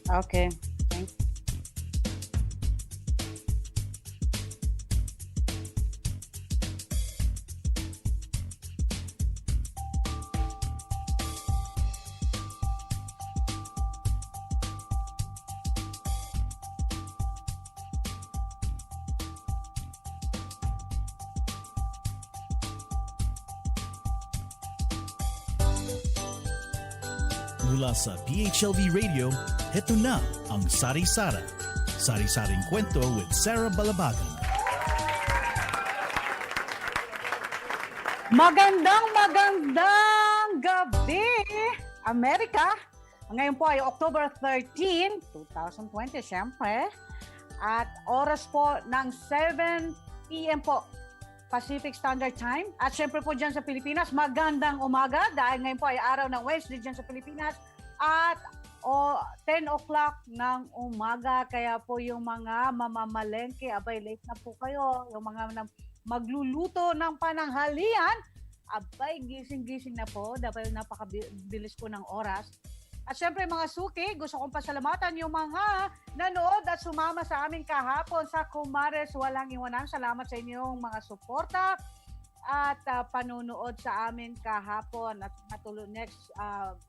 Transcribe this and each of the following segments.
Okay. Thank you. Mula sa PHLV Radio, heto na ang Sari-Sarah. Sari-saring kwento with Sarah Balabagan. Magandang gabi, Amerika. Ngayon po ay October 13, 2020, syempre. At oras po ng 7 p.m. po, Pacific Standard Time. At syempre po dyan sa Pilipinas, magandang umaga dahil ngayon po ay araw ng Wednesday dyan sa Pilipinas. At 10 o'clock ng umaga, kaya po yung mga mamamalengke, abay late na po kayo. Yung mga magluluto ng pananghalian, abay gising-gising na po dahil napakabilis po ng oras. At syempre mga suki, gusto kong pasalamatan yung mga nanood at sumama sa amin kahapon sa Kumares Walang Iwanan. Salamat sa inyong mga suporta at panunood sa amin kahapon. At natuloy next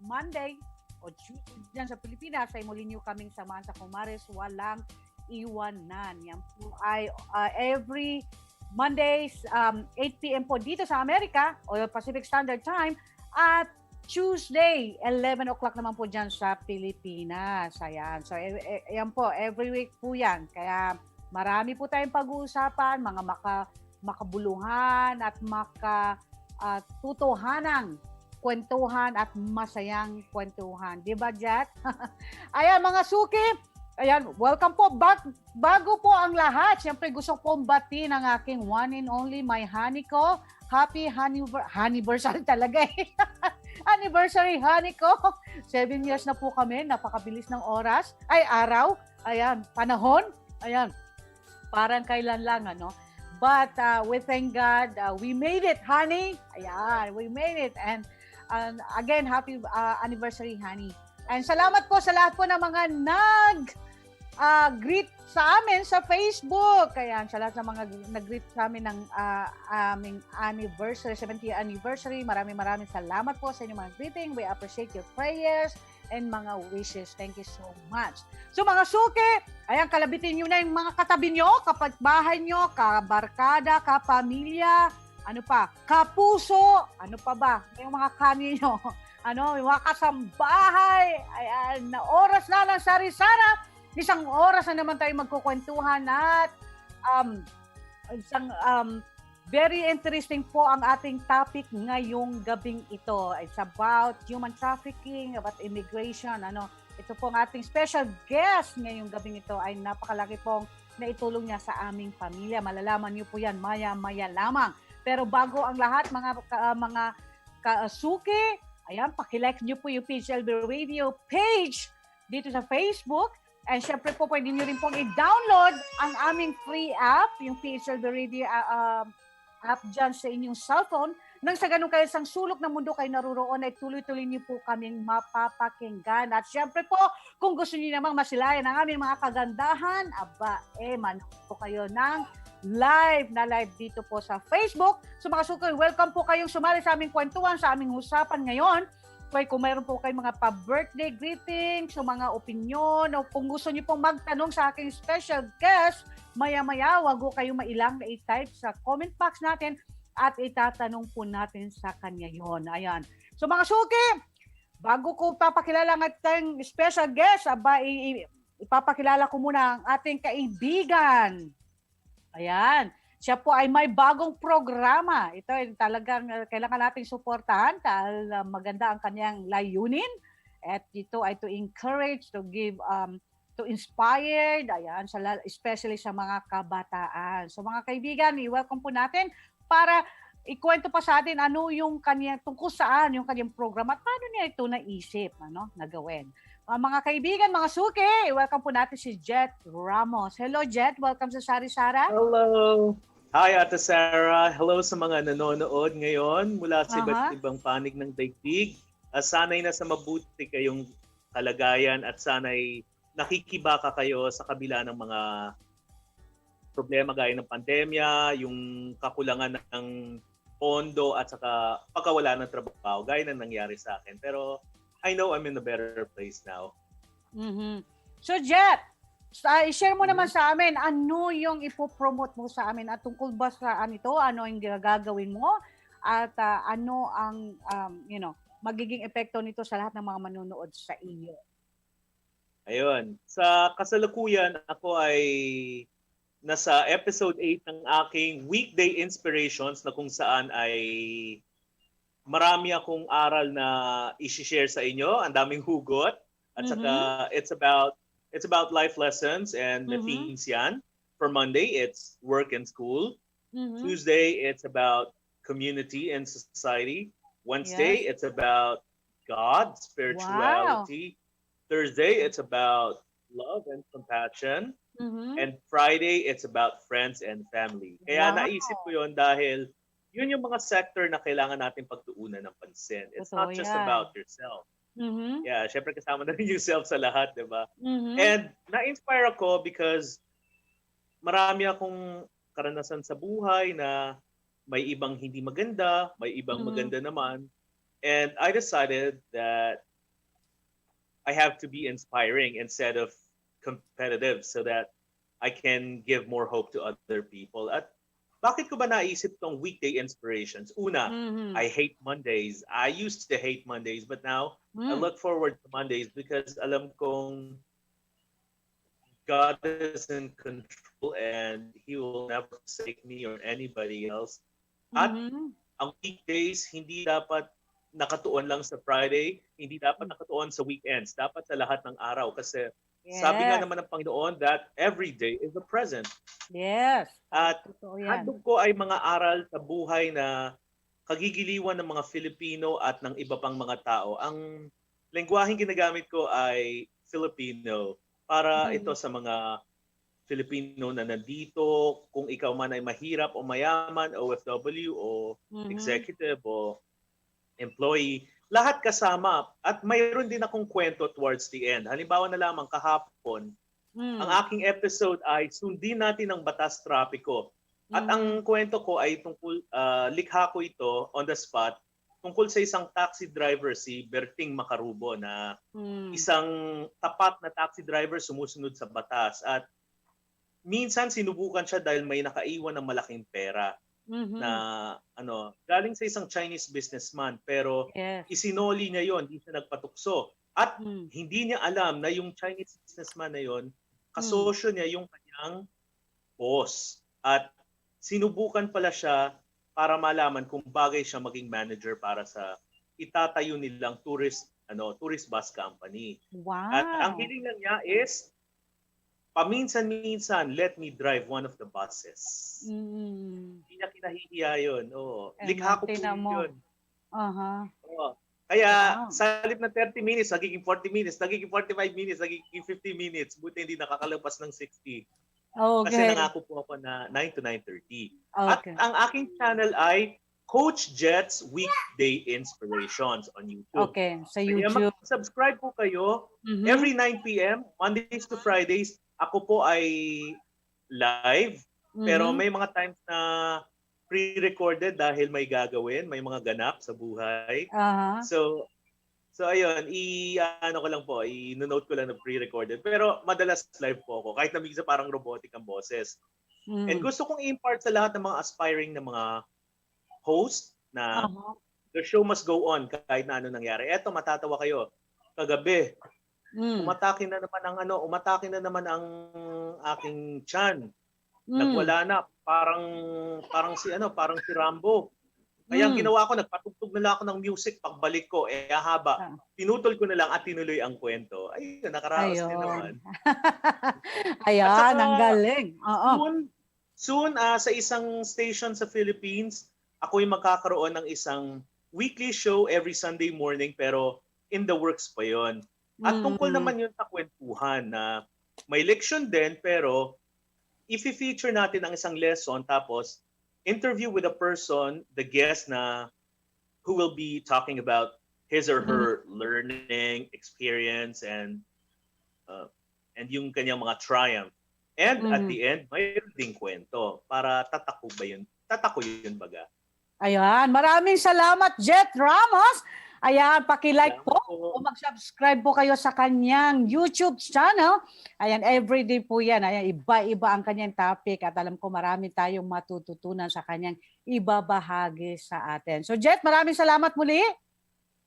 Monday o Tuesday dyan sa Pilipinas ay muli nyo kaming samahan sa Kumares Walang Iwanan. Yan po ay every Mondays 8 p.m. po dito sa Amerika o Pacific Standard Time at Tuesday, 11 o'clock naman po dyan sa Pilipinas. Ayan. So, ayan po, every week po yan. Kaya marami po tayong pag-uusapan, mga makabuluhan at makatutuhanang kwentuhan at masayang kwentuhan. Diba, Jack? Ayan, mga suki. Ayan, welcome po. Bago po ang lahat, siyempre gusto pong batiin ang aking one and only, my honey ko. Happy anniversary talaga eh. Anniversary, honey ko. 7 years na po kami. Napakabilis ng oras. Ay, araw. Ayan, panahon. Ayan, parang kailan lang, ano. But we thank God, we made it, honey. Ayan, we made it. And again, happy anniversary, honey. And salamat po sa lahat po ng mga greet sa amin sa Facebook. Ayan, sa lahat ng mga nag-greet sa amin ng aming anniversary, 70th anniversary. Maraming salamat po sa inyong mga greeting. We appreciate your prayers and mga wishes. Thank you so much. So mga suki, ayan, kalabitin nyo na yung mga katabi nyo, kapitbahay nyo, kabarkada, kapamilya, ano pa, kapuso, ano pa ba, yung mga kanino, ano, yung mga kasambahay. Ayan, na oras na lang, Sari-Sarah. Isang oras na naman tayo magkukwentuhan at isang very interesting po ang ating topic ngayong gabing ito. It's about human trafficking, about immigration. Ano, ito po ang ating special guest ngayong gabing ito ay napakalaki pong naitulong niya sa aming pamilya. Malalaman niyo po yan maya-maya lamang. Pero bago ang lahat, mga kasuki, ayan, pakilike niyo po yung PHLV Radio page dito sa Facebook. And syempre po, pwede nyo rin pong i-download ang aming free app, yung PHLV Radio app dyan sa inyong cellphone. Nang sa ganun kayo isang sulok ng mundo kayo naruroon, ay tuloy-tuloy nyo po kaming mapapakinggan. At syempre po, kung gusto nyo namang masilayan ang aming mga kagandahan, manood po kayo ng live dito po sa Facebook. So mga sukoy, welcome po kayong sumali sa aming kwentuhan, sa aming usapan ngayon. Kung mayroon po kayong mga pa-birthday greetings, o mga opinion, o kung gusto niyo pong magtanong sa aking special guest, maya-maya, wag ko kayong mailang na i-type sa comment box natin at itatanong po natin sa kanya yon. Ayan. So mga suki, bago ko papakilala ang ating special guest, ipapakilala ko muna ang ating kaibigan. Ayan. Siya po ay may bagong programa. Ito ay talagang kailangan nating suportahan dahil maganda ang kanyang layunin. At ito ay to encourage, to give, to inspire, ayan, especially sa mga kabataan. So mga kaibigan, i-welcome po natin para ikwento pa sa atin ano yung kanyang, tungkol saan yung kanyang programa at paano niya ito naisip, na gawin. Mga kaibigan, mga suki, welcome po natin si Jet Ramos. Hello Jet, welcome sa Sari-Sarah. Hello. Hi Ate Sarah. Hello sa mga nanonood ngayon mula sa iba't ibang panig ng daigdig. Sana'y nasa mabuti kayong kalagayan at sana'y nakikibaka kayo sa kabila ng mga problema gaya ng pandemya, yung kakulangan ng pondo at saka pagkawala ng trabaho, gaya ng nangyari sa akin. Pero I know I'm in a better place now. Mhm. So, Jet, i-share mo naman sa amin, ano yung ipopromote mo sa amin at tungkol ba sa ito, ano yung gagawin mo at ano ang magiging epekto nito sa lahat ng mga manonood sa iyo. Ayun. Sa kasalukuyan, ako ay nasa episode 8 ng aking Weekday Inspirations na kung saan ay marami akong aral na i-share sa inyo. Ang daming hugot. At saka it's about life lessons and the themes yan. For Monday, it's work and school. Tuesday, it's about community and society. Wednesday, it's about God, spirituality. Thursday, it's about love and compassion. And Friday, it's about friends and family. Kaya naisip ko yun dahil yun yung mga sector na kailangan natin pagtuunan ng pansin. It's not just about yourself. Yeah, syempre kasama na rin yourself sa lahat, di ba? And na-inspire ako because marami akong karanasan sa buhay na may ibang hindi maganda, may ibang maganda naman. And I decided that I have to be inspiring instead of competitive so that I can give more hope to other people. At bakit ko ba naisip tong Weekday Inspirations? Una, I hate Mondays. I used to hate Mondays, but now I look forward to Mondays because alam kong God is in control and He will never forsake me or anybody else. At ang weekdays, hindi dapat nakatuon lang sa Friday, hindi dapat nakatuon sa weekends, dapat sa lahat ng araw kasi sabi nga naman ng Panginoon that every day is a present. Yes. At handog ko ay mga aral sa buhay na kagigiliwan ng mga Filipino at ng iba pang mga tao. Ang lengguwaheng ginagamit ko ay Filipino para ito sa mga Filipino na nandito, kung ikaw man ay mahirap o mayaman, OFW o executive o employee, lahat kasama. At mayroon din akong kwento towards the end. Halimbawa na lamang kahapon, ang aking episode ay sundin natin ang batas trapiko. At ang kwento ko ay tungkol, likha ko ito on the spot, tungkol sa isang taxi driver, si Berting Macarubo, na isang tapat na taxi driver sumusunod sa batas. At minsan sinubukan siya dahil may nakaiwan ng malaking pera. Na galing sa isang Chinese businessman pero isinoli niya yon, hindi siya nagpatukso at hindi niya alam na yung Chinese businessman na yon kasosyo niya yung kanyang boss at sinubukan pala siya para malaman kung bagay siya maging manager para sa itatayo nilang tourist bus company. At ang hiling lang niya is paminsan-minsan, let me drive one of the buses. Hindi niya kinahihiya yun. Likha ko po yun. Kaya sa halip na 30 minutes, nagiging 40 minutes, nagiging 45 minutes, nagiging 50 minutes. Buti hindi nakakalabas ng 60. Kasi nangako po ako na 9 to 9:30. At ang aking channel ay Coach Jet's Weekday Inspirations on YouTube. Sa YouTube. Kaya mag-subscribe po kayo every 9 p.m., Mondays to Fridays. Ako po ay live, pero may mga times na pre-recorded dahil may gagawin, may mga ganap sa buhay. So ayun, ko lang po, i-note ko lang na pre-recorded. Pero madalas live po ako, kahit na minsan parang robotic ang boses. And gusto kong i-impart sa lahat ng mga aspiring na mga host na the show must go on kahit na ano nangyari. Eto, matatawa kayo. Kagabi, umatake na naman ang aking tiyan. Nagwala na, parang si Rambo. Kaya ang ginawa ko, nagpatugtog na lang ako ng music pagbalik ko, haba. Pinutol ko na lang at tinuloy ang kwento. Ayun, nakaraos din naman. Ayan, ang galing. Soon, sa isang station sa Philippines, ako'y magkakaroon ng isang weekly show every Sunday morning, pero in the works pa yon. At tungkol naman yun sa kwentuhan na may leksyon din, pero i-feature natin ang isang lesson tapos interview with a person, the guest who will be talking about his or her learning experience and and yung kanyang mga triumph. And at the end, mayroon ding kwento para tatako yun baga. Ayan, maraming salamat, Jet Ramos. Ayan, paki-like po o mag-subscribe po kayo sa kanyang YouTube channel. Ayan, everyday po yan. Ayan, iba-iba ang kanyang topic at alam ko marami tayong matututunan sa kanyang ibabahagi sa atin. So Jet, maraming salamat muli.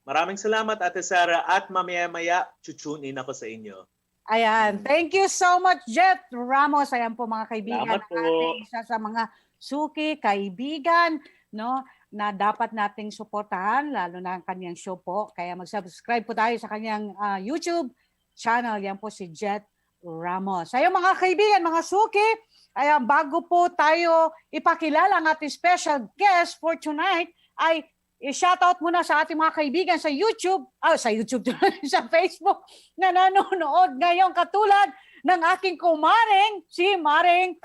Maraming salamat, Ate Sarah, at mamaya-maya tune in ako sa inyo. Ayan, thank you so much, Jet Ramos. Ayan po mga kaibigan, Salamat po. ating isa sa mga suki, kaibigan, no, na dapat nating suportahan, lalo na ang kanyang show po. Kaya mag-subscribe po tayo sa kanyang YouTube channel. Yan po si Jet Ramos. Ayun mga kaibigan, mga suki, ayan, bago po tayo ipakilala ang ating special guest for tonight, ay i-shoutout muna sa ating mga kaibigan sa YouTube, sa Facebook, na nanonood ngayon katulad ng aking kumaring, si Maring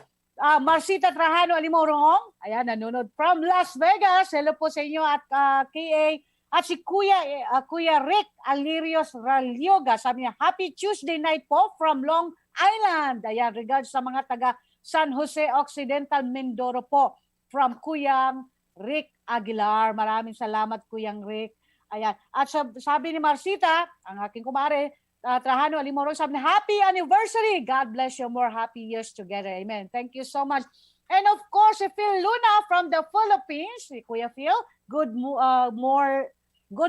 Marcita Trajano Alimorong. Ayan, nanonood from Las Vegas. Hello po sa inyo at KA. At si Kuya Rick Alirios Ralioga. Sabi niya, Happy Tuesday night po from Long Island. Ayan, regards sa mga taga San Jose Occidental, Mindoro po. From Kuyang Rick Aguilar. Maraming salamat, Kuyang Rick. Ayan. At sabi ni Marcita, ang aking kumare, Trajano Alimorong, sabi niya, Happy anniversary! God bless you, more happy years together. Amen. Thank you so much. And of course, si Phil Luna from the Philippines. Si Kuya Phil, good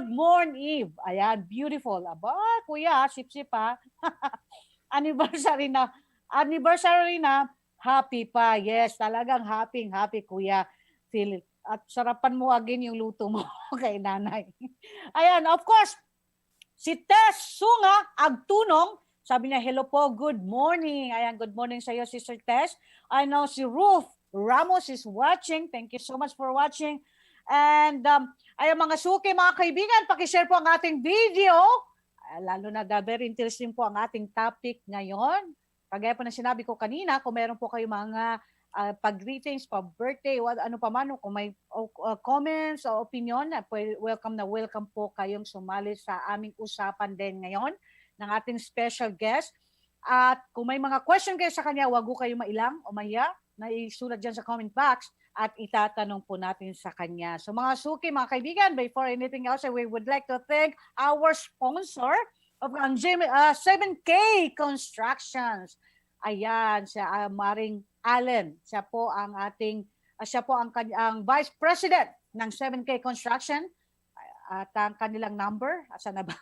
morning, Eve. Ayan, beautiful. Aba, Kuya, sip-sip ha. Anniversary na, happy pa. Yes, talagang happy, Kuya Phil. At sarapan mo again yung luto mo kay nanay. Ayan, of course, si Tess Sunga Agtunong, sabi niya, hello po, good morning. Ayan, good morning sa iyo, Sister Tess. I know si Ruth Ramos is watching. Thank you so much for watching. And ayan mga suki, mga kaibigan, pakishare po ang ating video. Lalo na very interesting po ang ating topic ngayon. Kagaya po na sinabi ko kanina, kung meron po kayo mga pag-greetings, pa-birthday, ano pa man, kung may comments o opinion, welcome po kayong sumali sa aming usapan din ngayon ng ating special guest. At kung may mga question kayo sa kanya, wag kayo mailang o mahiya, na isulat dyan sa comment box at itatanong po natin sa kanya. So mga suki, mga kaibigan, before anything else, we would like to thank our sponsor of 7K Constructions. Ayan, siya Maring Allen. Siya po ang Vice President ng 7K Construction at ang kanilang number, asa na ba?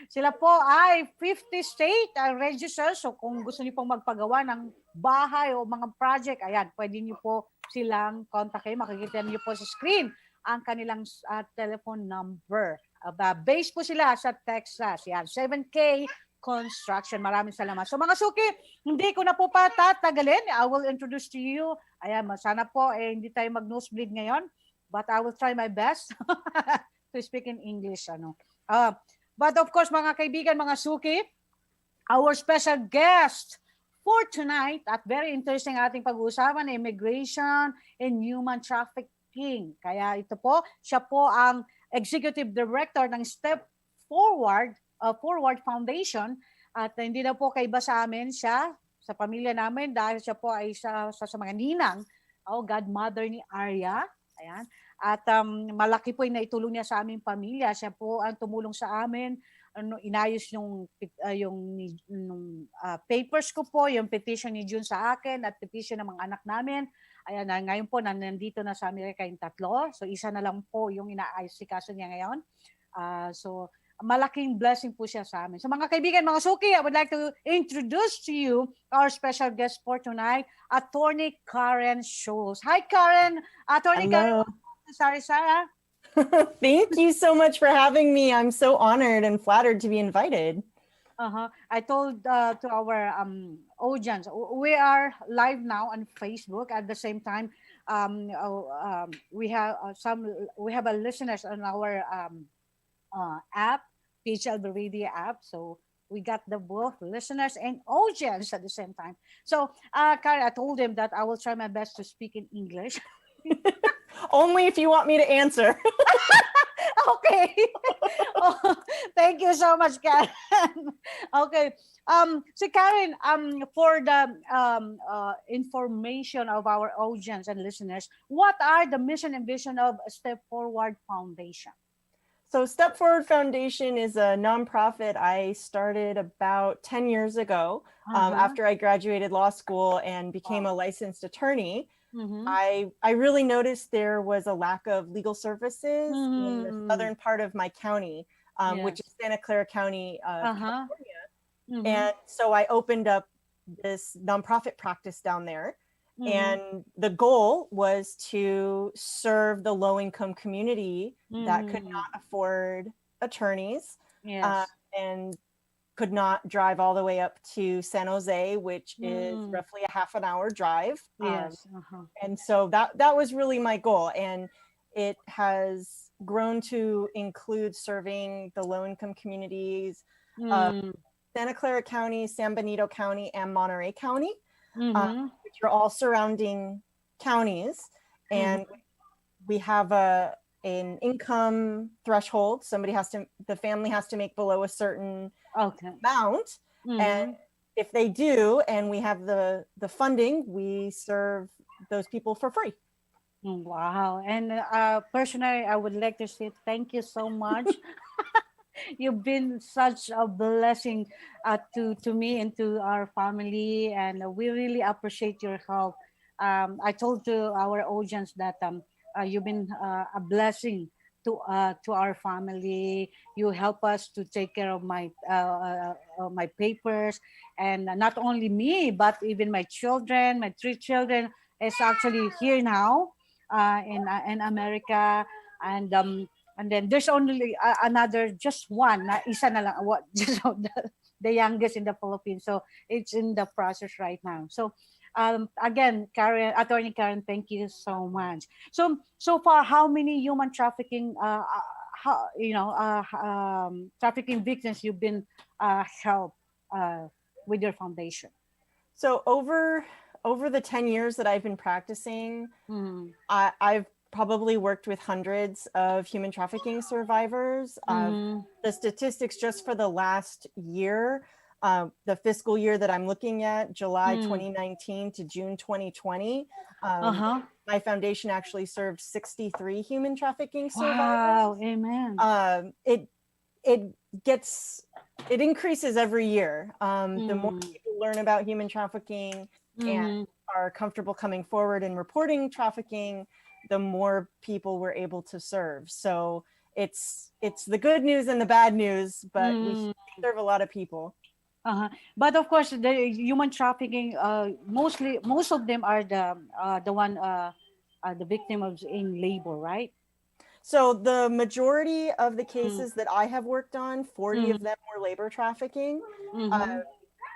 Sila po ay 50 state registered. So kung gusto niyo pong magpagawa ng bahay o mga project, ayan, pwede niyo po silang kontakin. Makikita niyo po sa screen ang kanilang telephone number. Base po sila sa Texas. Yan, 7K Construction. Maraming salamat. So mga suki, hindi ko na po patatagalin. I will introduce to you. Ayan, sana po hindi tayo mag-nosebleed ngayon. But I will try my best to speak in English. But of course, mga kaibigan, mga suki, our special guest for tonight at very interesting ating pag-uusapan, immigration and human trafficking. Kaya ito po, siya po ang Executive Director ng Step Forward Foundation at hindi na po kaiba sa amin siya, sa pamilya namin dahil siya po ay sa mga ninang, godmother ni Arya. Ayan. At malaki po yung naitulong niya sa aming pamilya. Siya po ang tumulong sa amin, inayos yung papers ko po, yung petition ni June sa akin at petition ng mga anak namin. Ayan, ngayon po nandito na sa Amerika yung 3. So isa na lang po yung inaayos si kaso niya ngayon. So malaking blessing po siya sa amin. So mga kaibigan, mga suki, I would like to introduce to you our special guest for tonight, Attorney Karen Scholes. Hi Karen! Attorney Hello. Karen, Sari-Sarah. Thank you so much for having me. I'm so honored and flattered to be invited. I told to our audience, we are live now on Facebook. At the same time, we have a listeners on our app, PHLB Radio app. So we got the both listeners and audience at the same time. So Karen, I told him that I will try my best to speak in English. Only if you want me to answer. Okay. Oh, thank you so much, Karen. Okay. So Karen, for the information of our audience and listeners, what are the mission and vision of Step Forward Foundation? So Step Forward Foundation is a nonprofit I started about 10 years ago, Uh-huh. after I graduated law school and became a licensed attorney. Mm-hmm. I really noticed there was a lack of legal services in the Mm-hmm. southern part of my county, which Yes. is Santa Clara County, Uh-huh. California. Mm-hmm. And so I opened up this nonprofit practice down there. Mm-hmm. And the goal was to serve the low-income community that could not afford attorneys, Yes. and could not drive all the way up to San Jose, which is Mm. roughly a half an hour drive. Yes. Uh-huh. And so that was really my goal. And it has grown to include serving the low-income communities of Santa Clara County, San Benito County, and Monterey County, which are all surrounding counties. And we have an income threshold. The family has to make below a certain amount. And if they do, and we have the funding, we serve those people for free. Wow. And personally, I would like to say thank you so much. You've been such a blessing to me and to our family, and we really appreciate your help. I told to our audience that you've been a blessing to our family. You help us to take care of my papers, and not only me, but even my children. My three children is actually here now in America, and then there's only another, just one, isa na lang, what, just the youngest in the Philippines. So it's in the process right now. So again, Karen, Attorney Karen, thank you so much. So far, how many human trafficking, trafficking victims you've been helped with your foundation? So over the 10 years that I've been practicing, I've probably worked with hundreds of human trafficking survivors. The statistics just for the last year, the fiscal year that I'm looking at, July 2019 to June 2020, my foundation actually served 63 human trafficking survivors. Wow, amen. It increases every year. The more people learn about human trafficking and are comfortable coming forward and reporting trafficking, the more people we're able to serve. So it's the good news and the bad news, but we serve a lot of people. But of course, the human trafficking, most of them are the victim of in labor, right? So the majority of the cases that I have worked on, 40 of them were labor trafficking.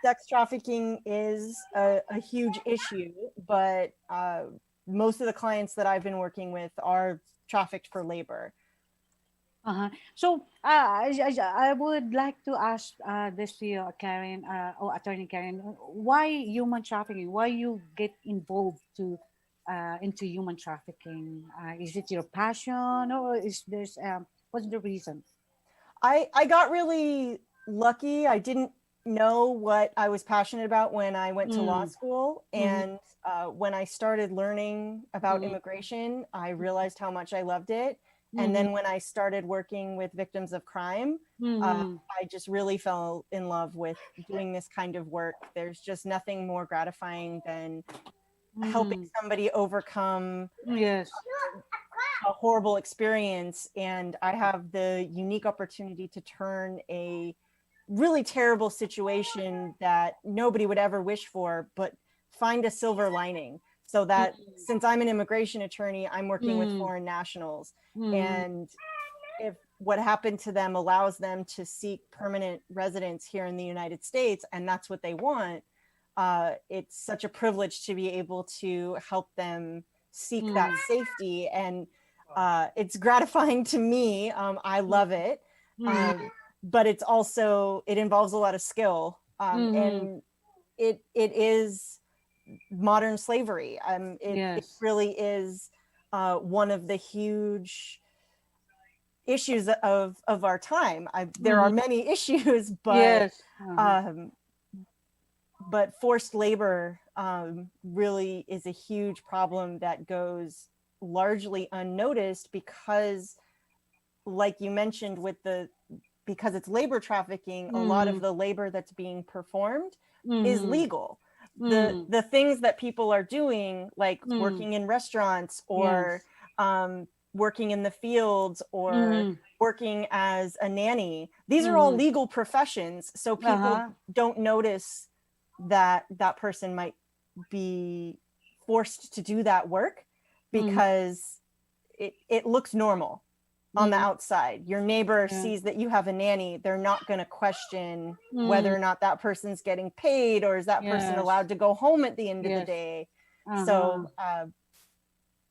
Sex trafficking is a huge issue, but most of the clients that I've been working with are trafficked for labor. So I would like to ask this to you, Karen, or Attorney Karen, why human trafficking? Why you get involved into human trafficking? Is it your passion, or is there's what's the reason? I got really lucky. I didn't know what I was passionate about when I went to law school, and when I started learning about immigration, I realized how much I loved it. And then when I started working with victims of crime, I just really fell in love with doing this kind of work. There's just nothing more gratifying than helping somebody overcome a horrible experience. And I have the unique opportunity to turn a really terrible situation that nobody would ever wish for, but find a silver lining. So that since I'm an immigration attorney, I'm working with foreign nationals. And if what happened to them allows them to seek permanent residence here in the United States, and that's what they want, it's such a privilege to be able to help them seek that safety. And it's gratifying to me. I love it. But it's also, it involves a lot of skill. And it is modern slavery. It really is one of the huge issues of our time. There are many issues, but Yes. but forced labor really is a huge problem that goes largely unnoticed because, like you mentioned, because it's labor trafficking, a lot of the labor that's being performed is legal. The things that people are doing, like working in restaurants or working in the fields or working as a nanny, these are all legal professions. So people don't notice that that person might be forced to do that work because it looks normal on the outside. Your neighbor sees that you have a nanny, they're not going to question whether or not that person's getting paid, or is that person allowed to go home at the end of the day. So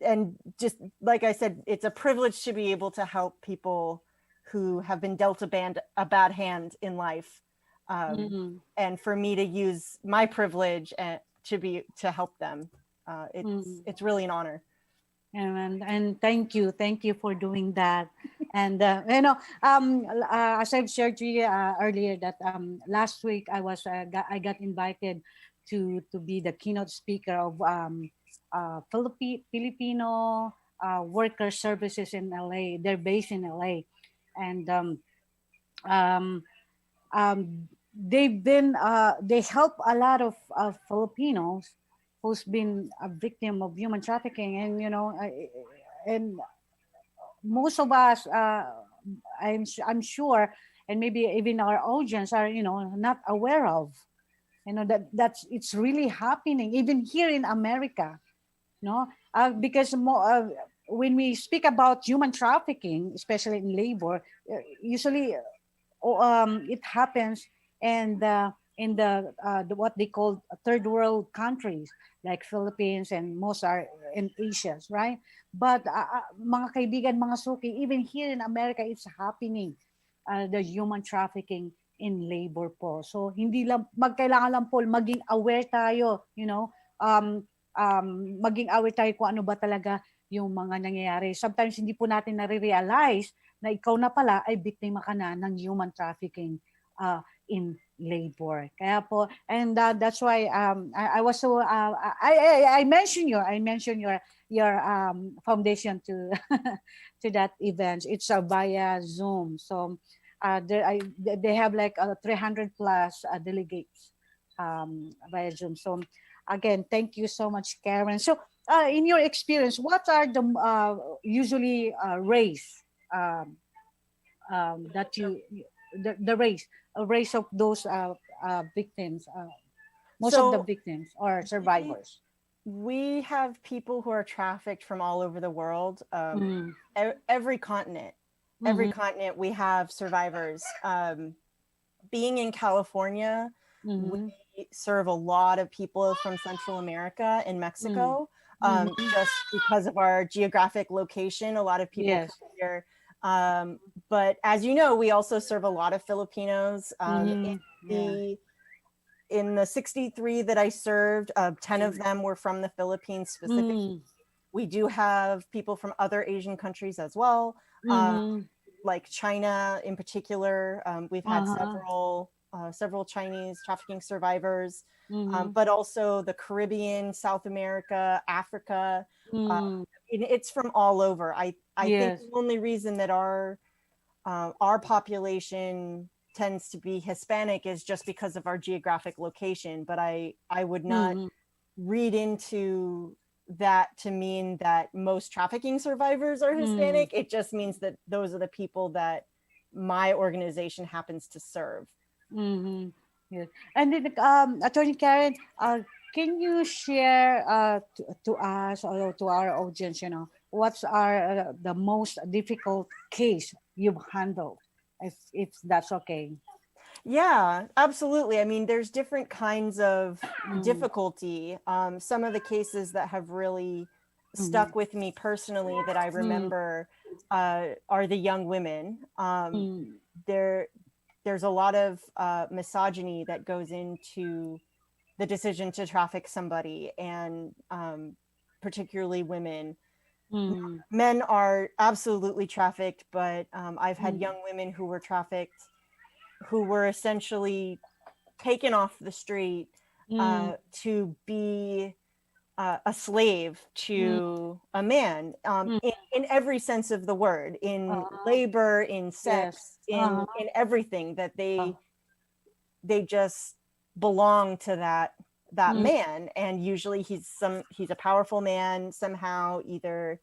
and just like I said, it's a privilege to be able to help people who have been dealt a bad hand in life, and for me to use my privilege to help them. It's really an honor. And thank you for doing that. And as I've shared to you earlier, that last week I got invited to be the keynote speaker of Filipino worker services in LA. They're based in LA, and they help a lot of Filipinos who's been a victim of human trafficking, and and most of us, I'm sure, and maybe even our audience are not aware of, that's it's really happening even here in America, because when we speak about human trafficking, especially in labor, usually it happens in the what they call third world countries like Philippines, and most are in Asia, right? But mga kaibigan, mga suki, even here in America, it's happening, the human trafficking in labor po. So hindi lang kailangan lang po maging aware tayo, maging aware tayo kung ano ba talaga yung mga nangyayari. Sometimes hindi po natin nare-realize na ikaw na pala ay biktima ka na ng human trafficking in labor. Kaya po, and that's why I was so I mentioned your foundation to to that event. It's via Zoom. So they have like 300 plus delegates via Zoom. So again, thank you so much, Karen. So in your experience, what are the usually race that the race of those victims, most of the victims or survivors? We have people who are trafficked from all over the world, every continent. Every continent we have survivors. Being in California, we serve a lot of people from Central America and Mexico. Just because of our geographic location, a lot of people come here. But as you know, we also serve a lot of Filipinos. In the 63 that I served, 10 of them were from the Philippines specifically. We do have people from other Asian countries as well, like China in particular. We've had several Chinese trafficking survivors, but also the Caribbean, South America, Africa. It's from all over. I think the only reason that our population tends to be Hispanic is just because of our geographic location. But I would not read into that to mean that most trafficking survivors are Hispanic. It just means that those are the people that my organization happens to serve. Yes. And then, Attorney Karen, can you share to us or to our audience, what's the most difficult case you've handled, if that's okay? Yeah, absolutely. I mean, there's different kinds of difficulty. Some of the cases that have really stuck with me personally that I remember are the young women. There's a lot of misogyny that goes into the decision to traffic somebody, and particularly women. Men are absolutely trafficked, but I've had young women who were trafficked, who were essentially taken off the street to be a slave to a man, in every sense of the word, in labor, in sex, in everything, that they just belong to that man. And usually he's a powerful man somehow, either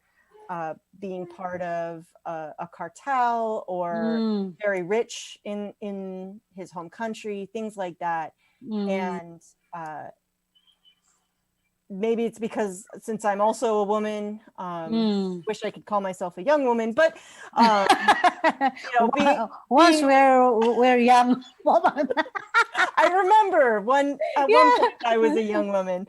being part of a cartel or very rich in his home country, things like that. And maybe it's because, since I'm also a woman, wish I could call myself a young woman, but once we're young woman. I remember at one point I was a young woman.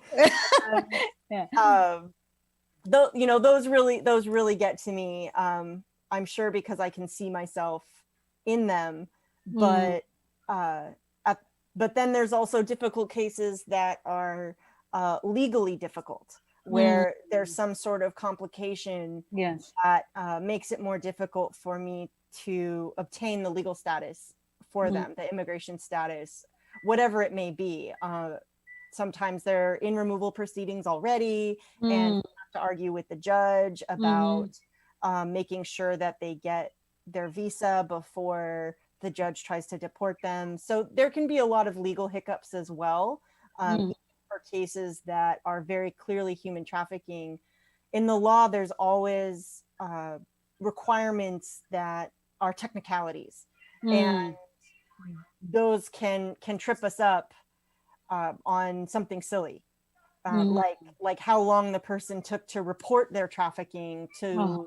Those really get to me. I'm sure because I can see myself in them, but then there's also difficult cases that are legally difficult, where there's some sort of complication that makes it more difficult for me to obtain the legal status for them, the immigration status, whatever it may be. Sometimes they're in removal proceedings already, and have to argue with the judge about making sure that they get their visa before the judge tries to deport them. So there can be a lot of legal hiccups as well. For cases that are very clearly human trafficking. In the law, there's always requirements that are technicalities, and those can trip us up on something silly, like how long the person took to report their trafficking to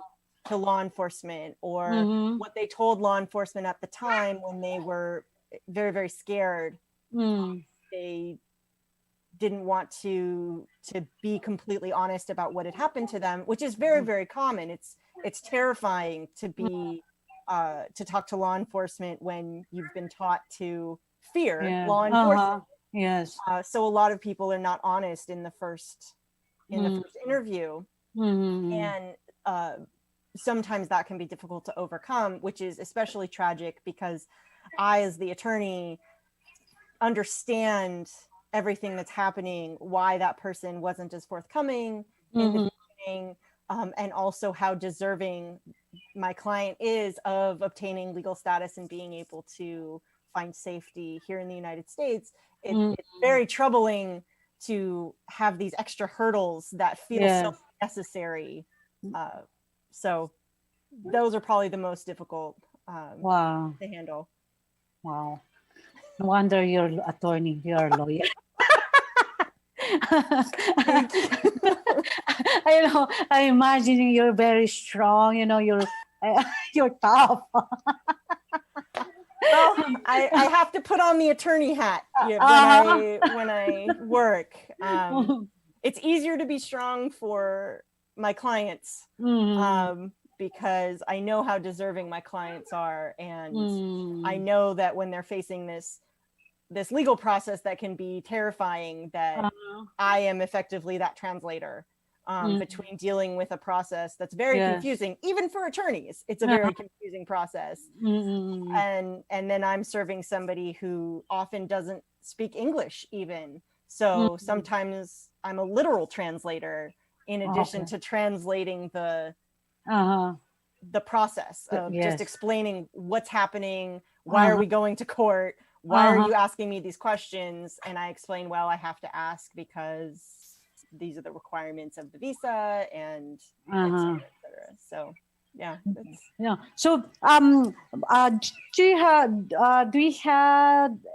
law enforcement, or what they told law enforcement at the time when they were very, very scared. They didn't want to be completely honest about what had happened to them, which is very, very common. It's terrifying to be to talk to law enforcement when you've been taught to fear law enforcement. So a lot of people are not honest in the first interview, and sometimes that can be difficult to overcome, which is especially tragic because I, as the attorney, understand everything that's happening, why that person wasn't as forthcoming in the beginning, and also how deserving my client is of obtaining legal status and being able to find safety here in the United States. It's very troubling to have these extra hurdles that feel so necessary. So those are probably the most difficult to handle. Wow. No wonder you're an attorney, you're a lawyer. I'm imagining you're very strong, you're tough. Well, I have to put on the attorney hat when I work. It's easier to be strong for my clients because I know how deserving my clients are, and I know that when they're facing this legal process that can be terrifying, that I am effectively that translator between dealing with a process that's very confusing, even for attorneys. It's a very confusing process. And then I'm serving somebody who often doesn't speak English even. So sometimes I'm a literal translator in addition to translating the process of just explaining what's happening. Why are we going to court? Why are you asking me these questions? And I explain, well, I have to ask because these are the requirements of the visa, and et cetera, et cetera. So So do you have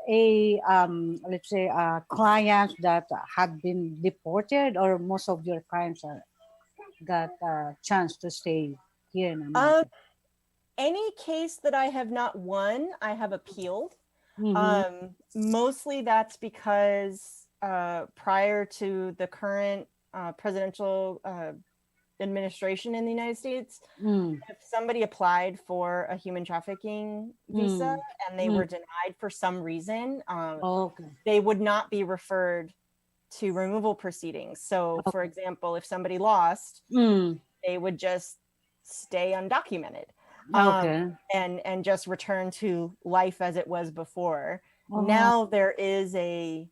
a let's say clients that had been deported, or most of your clients got a chance to stay here in America? Any case that I have not won, I have appealed. Mostly that's because prior to the current presidential administration in the United States, if somebody applied for a human trafficking visa and they were denied for some reason, they would not be referred to removal proceedings. So for example, if somebody lost, they would just stay undocumented. Okay. And just return to life as it was before. Uh-huh. Now there is a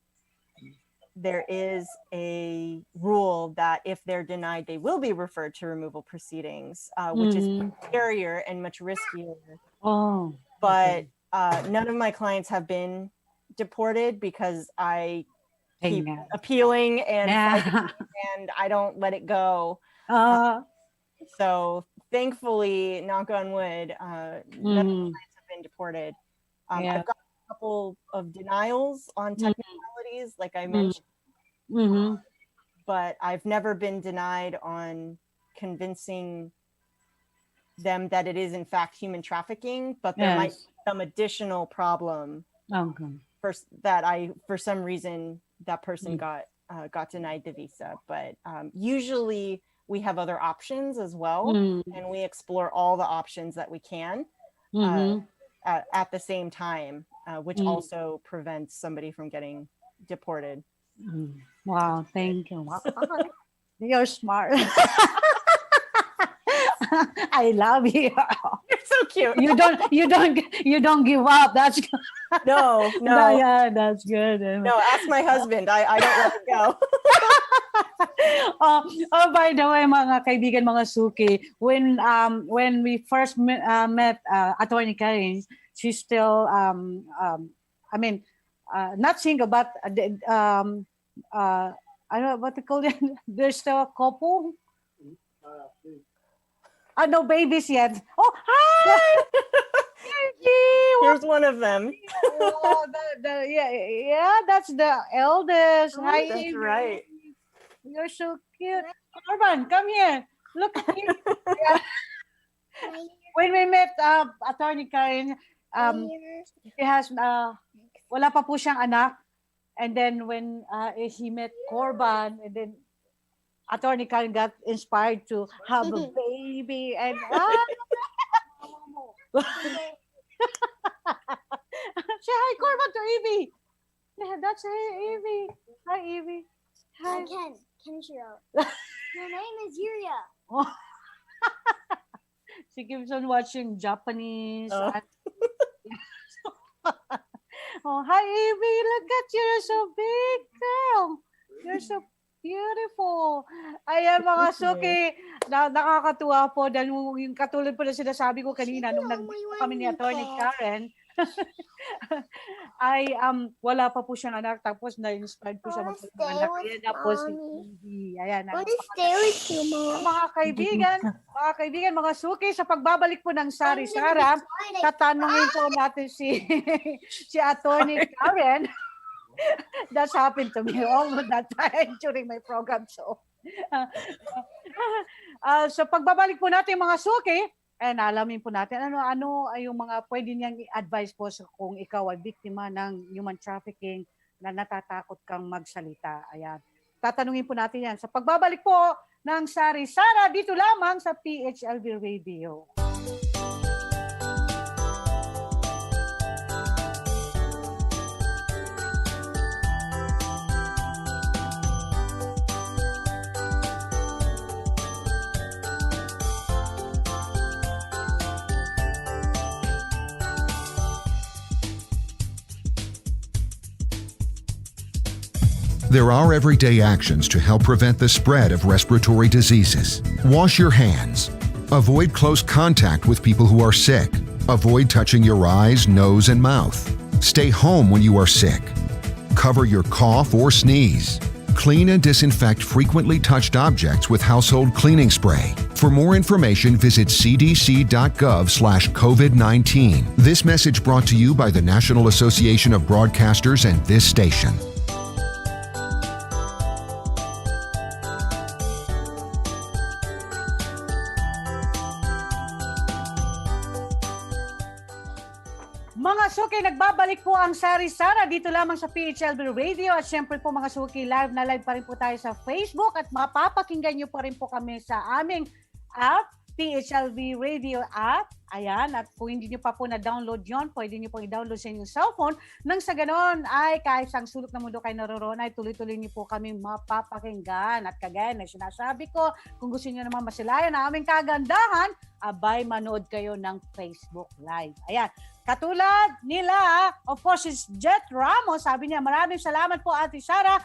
rule that if they're denied, they will be referred to removal proceedings, which is scarier and much riskier. Oh. But none of my clients have been deported because I keep appealing and fighting, and I don't let it go. So thankfully, knock on wood, none of my clients have been deported. I've got a couple of denials on technicalities, like I mentioned, but I've never been denied on convincing them that it is in fact human trafficking, but there might be some additional problem for some reason that person got denied the visa. But usually we have other options as well, and we explore all the options that we can at the same time, which also prevents somebody from getting deported. Wow, thank you. Wow. You're smart. I love you. You're so cute. You don't give up. That's no. Yeah, that's good. No, ask my husband. I don't let it go. By the way, mga kaibigan, mga suki, when we first met Attorney Karen, she's still not single, but I don't know what to call it. There's still a couple. No babies yet. Oh, hi! Here's one of them. Oh, that's the eldest. Oh, Hi, that's Amy. right. You're so cute. Urban, come here. Look at you. When we met Attorney Karen, he has wala pa po siyang anak. And then when he met Corban, and then Attorney Karen got inspired to have a baby. And say hi, Corban, to Evie. Yeah, that's Evie. Hi, Evie. Hi. Kenshiro. Your name is Yuria. Oh. She keeps on watching Japanese. Oh. Oh, hi, Evie. Look at you. You're so big, girl. You're so beautiful. Ayan, mga suki. Nakakatuwa po dahil yung katulad po na sinasabi ko kanina nung nag-meet kami ni Attorney Karen, ay wala pa po siyang anak, tapos na-inspired po siya magpapalaki. Ayan na po si Evie. Ayan. Mga kaibigan, mga suki, sa pagbabalik po ng Sari-Sarah, tatanungin po natin si Attorney Karen. That's happened to me all that time during my program. So pagbabalik po natin mga suki, alamin po natin ano ay yung mga pwede niyang i-advise po kung ikaw ay biktima ng human trafficking na natatakot kang magsalita. Ayan. Tatanungin po natin yan sa pagbabalik po ng Sari-Sarah dito lamang sa PHLV Radio. There are everyday actions to help prevent the spread of respiratory diseases. Wash your hands. Avoid close contact with people who are sick. Avoid touching your eyes, nose, and mouth. Stay home when you are sick. Cover your cough or sneeze. Clean and disinfect frequently touched objects with household cleaning spray. For more information, visit cdc.gov/COVID-19. This message brought to you by the National Association of Broadcasters and this station. Mga suki, nagbabalik po ang Sari-Sarah dito lamang sa PHLV Radio at syempre po mga suki, live na live pa rin po tayo sa Facebook at mapapakinggan nyo pa rin po kami sa aming app, PHLV Radio app. Ayan, at kung hindi nyo pa po na-download yon, pwede nyo pong i-download sa inyong cellphone. Nang sa ganon ay kahit sang sulok ng mundo kayo naroon ay tuloy-tuloy nyo po kami mapapakinggan. At kagaya na sinasabi ko, kung gusto nyo naman masilayan na aming kagandahan, abay manood kayo ng Facebook Live. Ayan. Katulad nila, of course, is Jet Ramos. Sabi niya, maraming salamat po Ate Sarah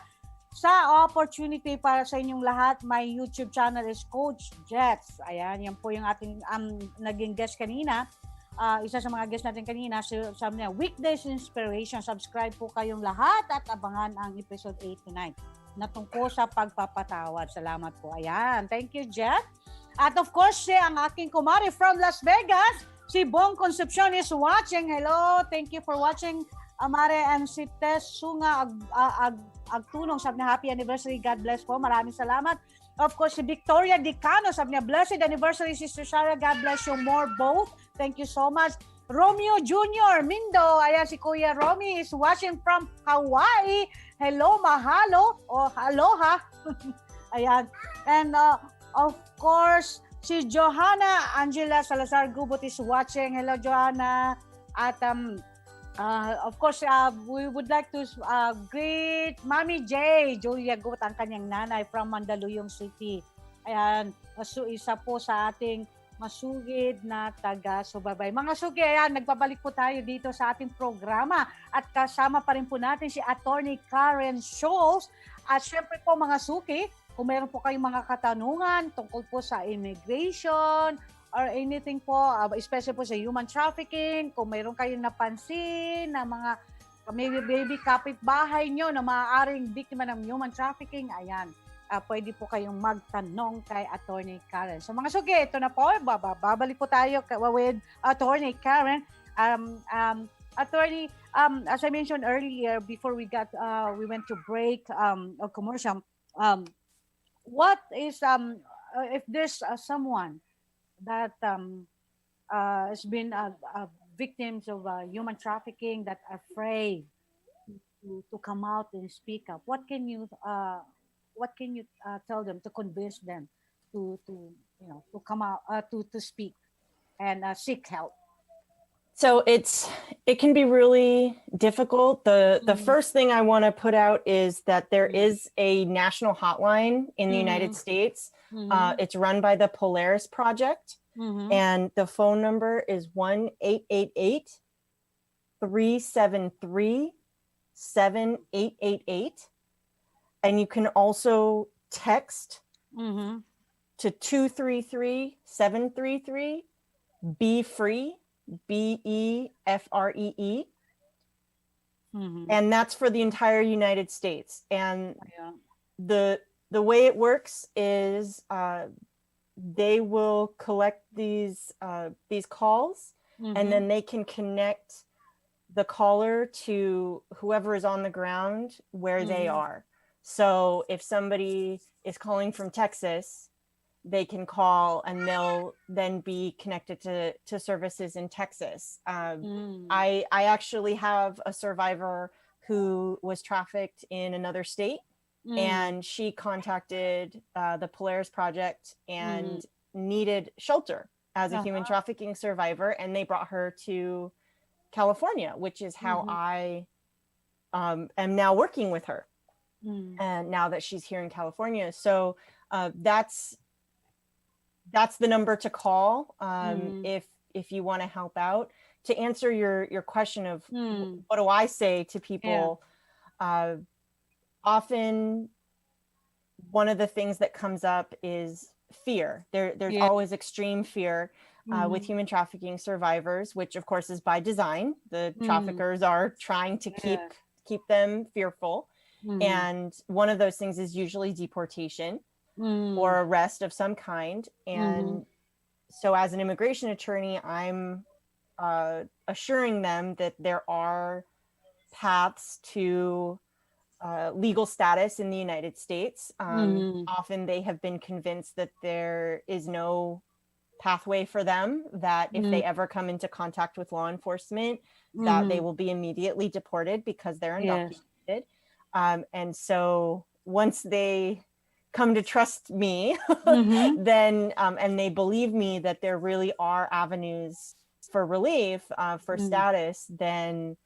sa opportunity para sa inyong lahat. My YouTube channel is Coach Jets. Ayan, yan po yung ating naging guest kanina. Isa sa mga guest natin kanina, sabi niya, Weekday Inspirations. Subscribe po kayong lahat at abangan ang episode 8 to 9 na tungkol sa pagpapatawad. Salamat po. Ayan, thank you, Jet. At of course, ang aking kumari from Las Vegas, si Bong Concepcion is watching. Hello, thank you for watching, Amare. And si Tess Sunga Agtunong, sabi niya, happy anniversary, God bless po, maraming salamat. Of course, si Victoria Dicano, sabi niya, blessed anniversary, Sister Sarah, God bless you more both. Thank you so much. Romeo Jr. Mindo, ayan, si Kuya Romy is watching from Hawaii. Hello, mahalo, o aloha. Ayan, and of course, si Johanna Angela Salazar Gubot is watching. Hello, Johanna. At of course, we would like to greet Mami J. Julia Gut, ang kanyang nanay from Mandaluyong City. Ayan, isa po sa ating masugid na taga-subaybay. Mga sugi, ayan, nagbabalik po tayo dito sa ating programa. At kasama pa rin po natin si Attorney Karen Scholes. At syempre po mga suki, kung meron po kayong mga katanungan tungkol po sa immigration, or anything po, especially po sa human trafficking, kung mayroon kayong napansin na mga baby kapitbahay nyo na maaaring biktima ng human trafficking, ayan, pwede po kayong magtanong kay Attorney Karen. So mga sugi, ito na po, babalik po tayo with Attorney Karen. Attorney, as I mentioned earlier, before we went to break or commercial, what is, if there's someone that has been victims of human trafficking that are afraid to come out and speak up, what can you tell them to convince them to come out to speak and seek help? So it can be really difficult. The first thing I want to put out is that there is a national hotline in the United States. It's run by the Polaris Project, and the phone number is 1-888-373-7888. And you can also text to 233-733 Be Free, BEFREE. And that's for the entire United States. And the way it works is they will collect these calls, and then they can connect the caller to whoever is on the ground where they are. So if somebody is calling from Texas, they can call and they'll then be connected to services in Texas. I actually have a survivor who was trafficked in another state, and she contacted the Polaris Project and needed shelter as a human trafficking survivor, and they brought her to California, which is how I am now working with her. And now that she's here in California. So that's the number to call if you want to help out. To answer your question of what do I say to people, often one of the things that comes up is fear. There's always extreme fear with human trafficking survivors, which of course is by design. The traffickers are trying to keep them fearful. And one of those things is usually deportation or arrest of some kind. And so as an immigration attorney, I'm assuring them that there are paths to legal status in the United States. Often they have been convinced that there is no pathway for them, that if they ever come into contact with law enforcement, that they will be immediately deported because they're undocumented. And so once they come to trust me, then and they believe me that there really are avenues for relief, for status, then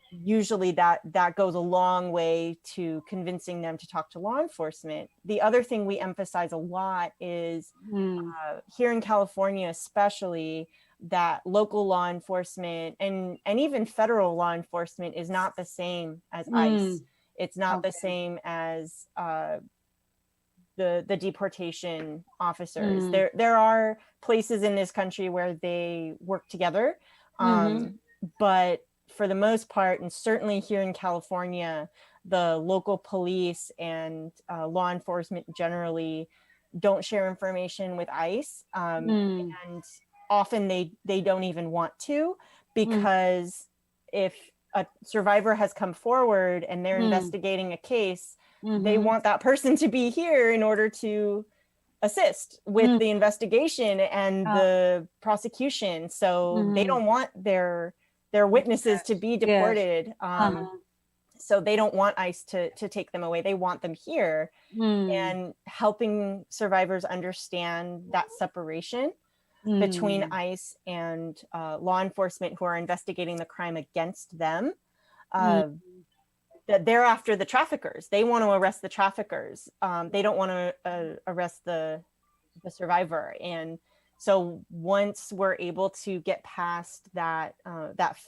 usually that goes a long way to convincing them to talk to law enforcement. The other thing we emphasize a lot is here in California especially, that local law enforcement and even federal law enforcement is not the same as ICE. It's not the same as the deportation officers. There are places in this country where they work together, but for the most part, and certainly here in California, the local police and law enforcement generally don't share information with ICE, and often they don't even want to, because if a survivor has come forward and they're investigating a case, they want that person to be here in order to assist with the investigation and the prosecution. So they don't want their witnesses to be deported. So they don't want ICE to take them away. They want them here. And helping survivors understand that separation between ICE and law enforcement who are investigating the crime against them, that they're after the traffickers. They want to arrest the traffickers. They don't want to arrest the survivor. And so once we're able to get past that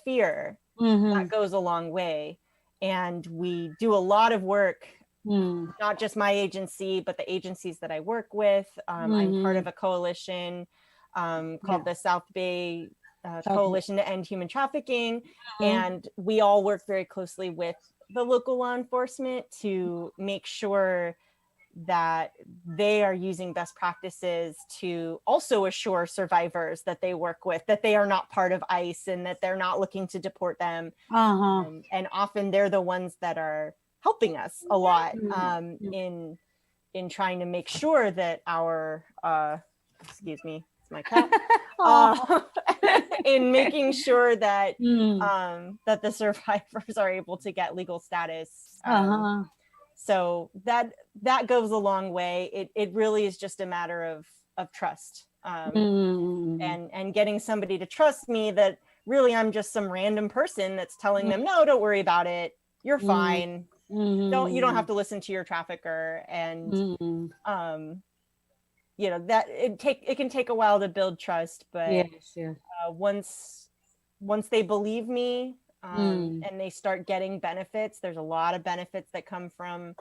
fear, that goes a long way. And we do a lot of work, not just my agency, but the agencies that I work with. I'm part of a coalition called the South Bay Coalition to End Human Trafficking. And we all work very closely with the local law enforcement to make sure that they are using best practices to also assure survivors that they work with that they are not part of ICE and that they're not looking to deport them. And often they're the ones that are helping us a lot in trying to make sure that our excuse me, it's my cat. In making sure that that the survivors are able to get legal status. So that goes a long way. It really is just a matter of trust, and getting somebody to trust me that really I'm just some random person that's telling them, no, don't worry about it. You're fine. You don't have to listen to your trafficker. And you know, that it can take a while to build trust, but once they believe me, and they start getting benefits, there's a lot of benefits that come from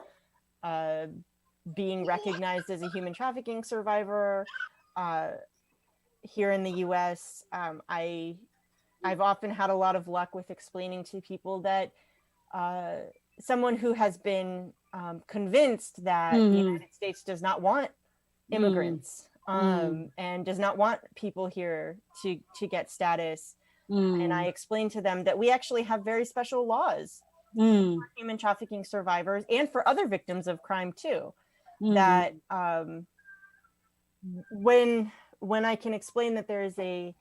being recognized as a human trafficking survivor. Here in the US, I've often had a lot of luck with explaining to people that someone who has been convinced that the United States does not want immigrants, and does not want people here to get status. And I explained to them that we actually have very special laws for human trafficking survivors and for other victims of crime too. That when I can explain that there is a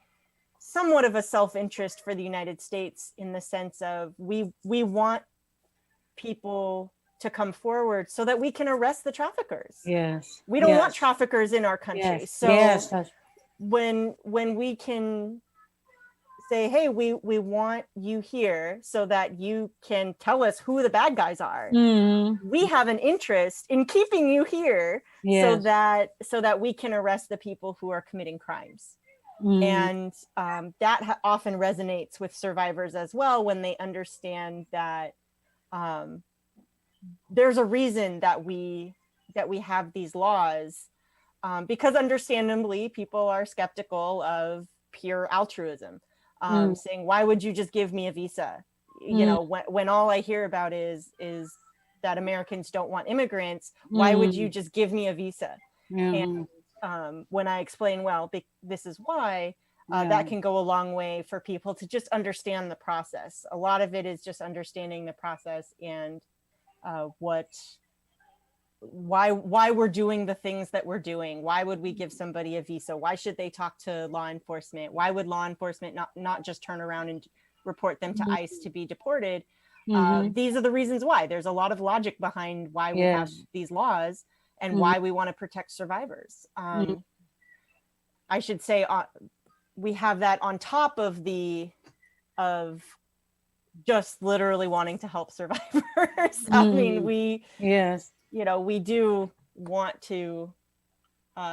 somewhat of a self-interest for the United States in the sense of we want people to come forward so that we can arrest the traffickers. We don't want traffickers in our country. So when we can say, hey, we want you here so that you can tell us who the bad guys are. We have an interest in keeping you here so that we can arrest the people who are committing crimes. And that often resonates with survivors as well when they understand that there's a reason that we have these laws, because understandably people are skeptical of pure altruism, saying, why would you just give me a visa? You know, when all I hear about is that Americans don't want immigrants, why would you just give me a visa? And when I explain, well, this is why, that can go a long way for people to just understand the process. A lot of it is just understanding the process and why we're doing the things that we're doing. Why would we give somebody a visa? Why should they talk to law enforcement? Why would law enforcement not just turn around and report them to ICE to be deported? These are the reasons why. There's a lot of logic behind why we have these laws. and why we want to protect survivors. I should say we have that on top of just literally wanting to help survivors. I mean, we do want to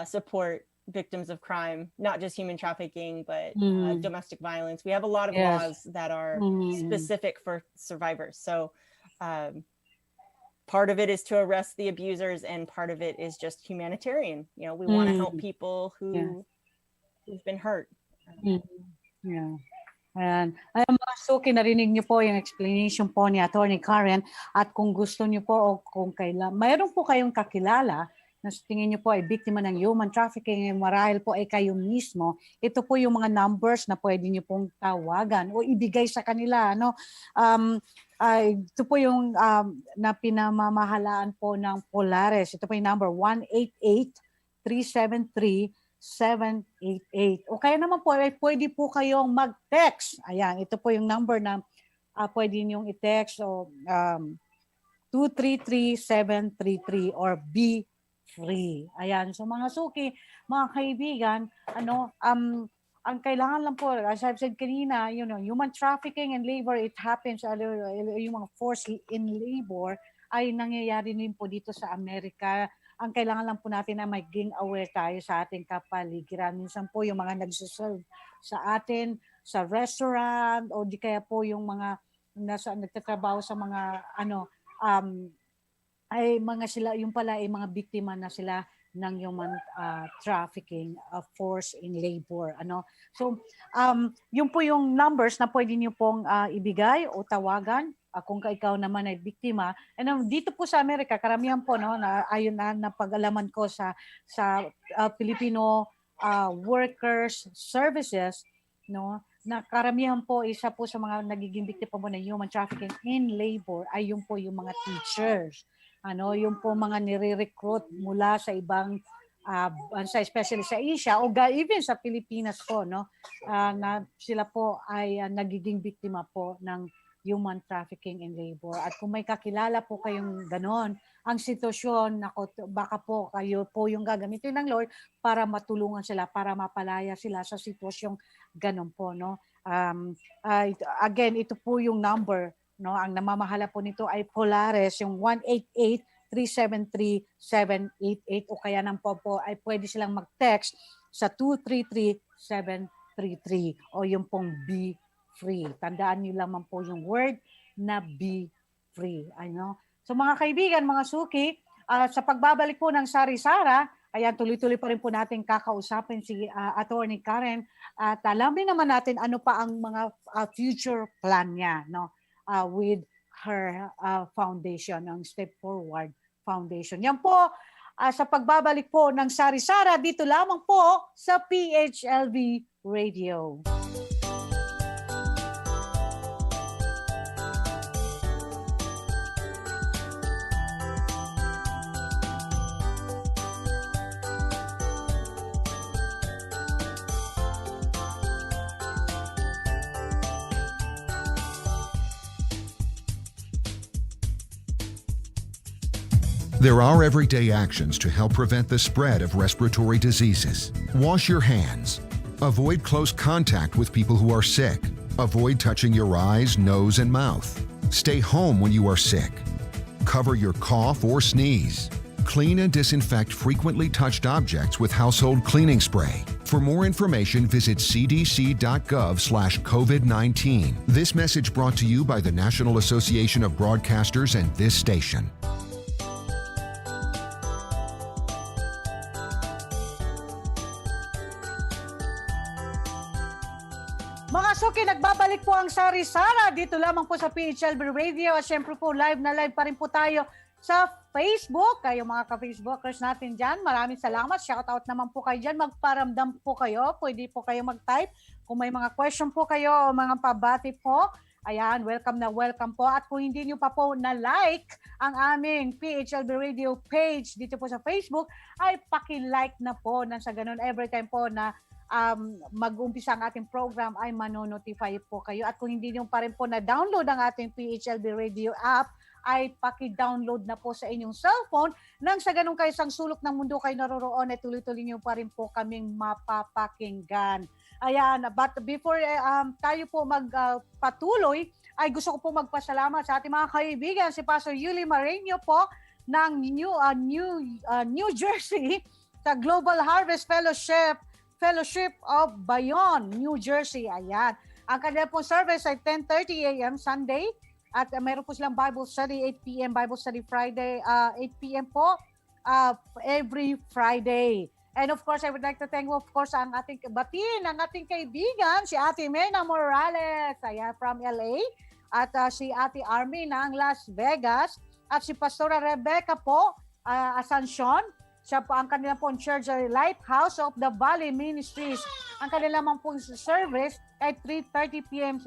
support victims of crime, not just human trafficking, but domestic violence. We have a lot of laws that are specific for survivors. So part of it is to arrest the abusers, and part of it is just humanitarian. We want to help people who've been hurt. Ayan. Ayan mga suki, narinig niyo po yung explanation po ni Attorney Karen, at kung gusto niyo po o kung mayroon po kayong kakilala na sa tingin niyo po ay biktima ng human trafficking, marahil po ay kayo mismo, ito po yung mga numbers na pwede niyo pong tawagan o ibigay sa kanila. Ito po yung na pinamamahalaan po ng Polaris. Ito po yung number 188-373-7888. O kaya naman po, pwede po kayong mag-text. Ayan, ito po yung number na pwede niyong i-text, o 233-733 or be free. Ayan, so mga suki, mga kaibigan, ang kailangan lang po, as I've said kanina, human trafficking and labor, it happens, yung mga forced in labor ay nangyayari din po dito sa Amerika. Ang kailangan lang po natin na maging aware tayo sa ating kapaligiran. Minsan po yung mga nagsuserve sa atin sa restaurant, o di kaya po yung mga nagtatrabaho sa mga ay mga sila, yung pala ay mga biktima na sila ng human trafficking, force in labor. So yun po yung numbers na pwede niyo pong ibigay o tawagan kung ikaw naman ay biktima. Dito po sa Amerika, karamihan po na ayon na pag-alaman ko sa Filipino Workers Services, na karamihan po, isa po sa mga nagiging biktima po ng human trafficking in labor ay yung po yung mga teachers. Yung po mga nire-recruit mula sa ibang bansa, especially sa Asia o even sa Pilipinas po, na sila po ay nagiging biktima po ng human trafficking in labor. At kung may kakilala po kayong ganon, ang sitwasyon, baka po kayo po yung gagamitin ng Lord para matulungan sila, para mapalaya sila sa sitwasyong ganon po. Again, ito po yung number. Ang namamahala po nito ay Polaris, yung 188-373-788, o kaya nang po ay pwede silang mag-text sa 233-733 o yung pong be free. Tandaan niyo lamang po yung word na be free. So mga kaibigan, mga suki, sa pagbabalik po ng Sari-Sarah, ayan, tuloy-tuloy pa rin po natin kakausapin si Attorney Karen, at alamin naman natin ano pa ang mga future plan niya, with her foundation, ang Step Forward Foundation. Yan po, sa pagbabalik po ng Sari-Sarah, dito lamang po sa PHLV Radio. There are everyday actions to help prevent the spread of respiratory diseases. Wash your hands. Avoid close contact with people who are sick. Avoid touching your eyes, nose, and mouth. Stay home when you are sick. Cover your cough or sneeze. Clean and disinfect frequently touched objects with household cleaning spray. For more information, visit cdc.gov/COVID-19. This message brought to you by the National Association of Broadcasters and this station. Mga suki, nagbabalik po ang Sari-Sarah dito lamang po sa PHLB Radio, at syempre po live na live pa rin po tayo sa Facebook. Kayo mga ka-Facebookers natin dyan, maraming salamat. Shoutout naman po kayo dyan, magparamdam po kayo, pwede po kayo mag-type. Kung may mga question po kayo o mga pabati po, ayan, welcome na welcome po. At kung hindi nyo pa po na-like ang aming PHLB Radio page dito po sa Facebook, ay paki-like na po, nang sa ganun every time po na mag-umpisa ang ating program ay manonotify po kayo. At kung hindi nyo pa rin po na-download ang ating PHLB Radio app, ay paki-download na po sa inyong cellphone nang sa ganun kayo sang sulok ng mundo kayo naroroon ay tuloy-tuloy niyo pa rin po kaming mapapakinggan. Ayan, but before tayo po magpatuloy, ay gusto ko po magpasalamat sa ating mga kaibigan, si Pastor Yuli Mareño po ng New Jersey sa Global Harvest Fellowship of Bayonne, New Jersey. Ayan. Ang kanila pong service ay 10:30 a.m. Sunday at meron po silang Bible study 8 p.m. Bible study Friday 8 p.m. po every Friday. And of course, I would like to thank, of course, ang ating kaibigan, si Ate Mena Morales, ayan, from LA, at si Ate Army ng Las Vegas, at si Pastora Rebecca po, Asuncion. Siya po ang kanilang pong church, Lighthouse of the Valley Ministries. Ang kanilang pong service ay 3:30 p.m.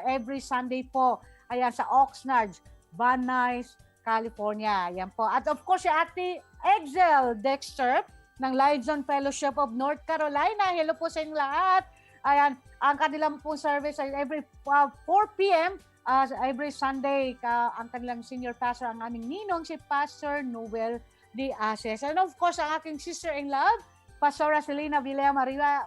Every Sunday po. Ayan, sa Oxnard, Van Nuys, California. Ayan po. At of course, si Ate Exel Dexter ng Liaison Fellowship of North Carolina. Hello po sa inyong lahat. Ayan, ang kanilang pong service ay every 4 p.m. Every Sunday. Ang kanilang senior pastor, ang aming ninong, si Pastor Noel de Aces. And of course, ang aking sister-in-love, Pastora Selena Villa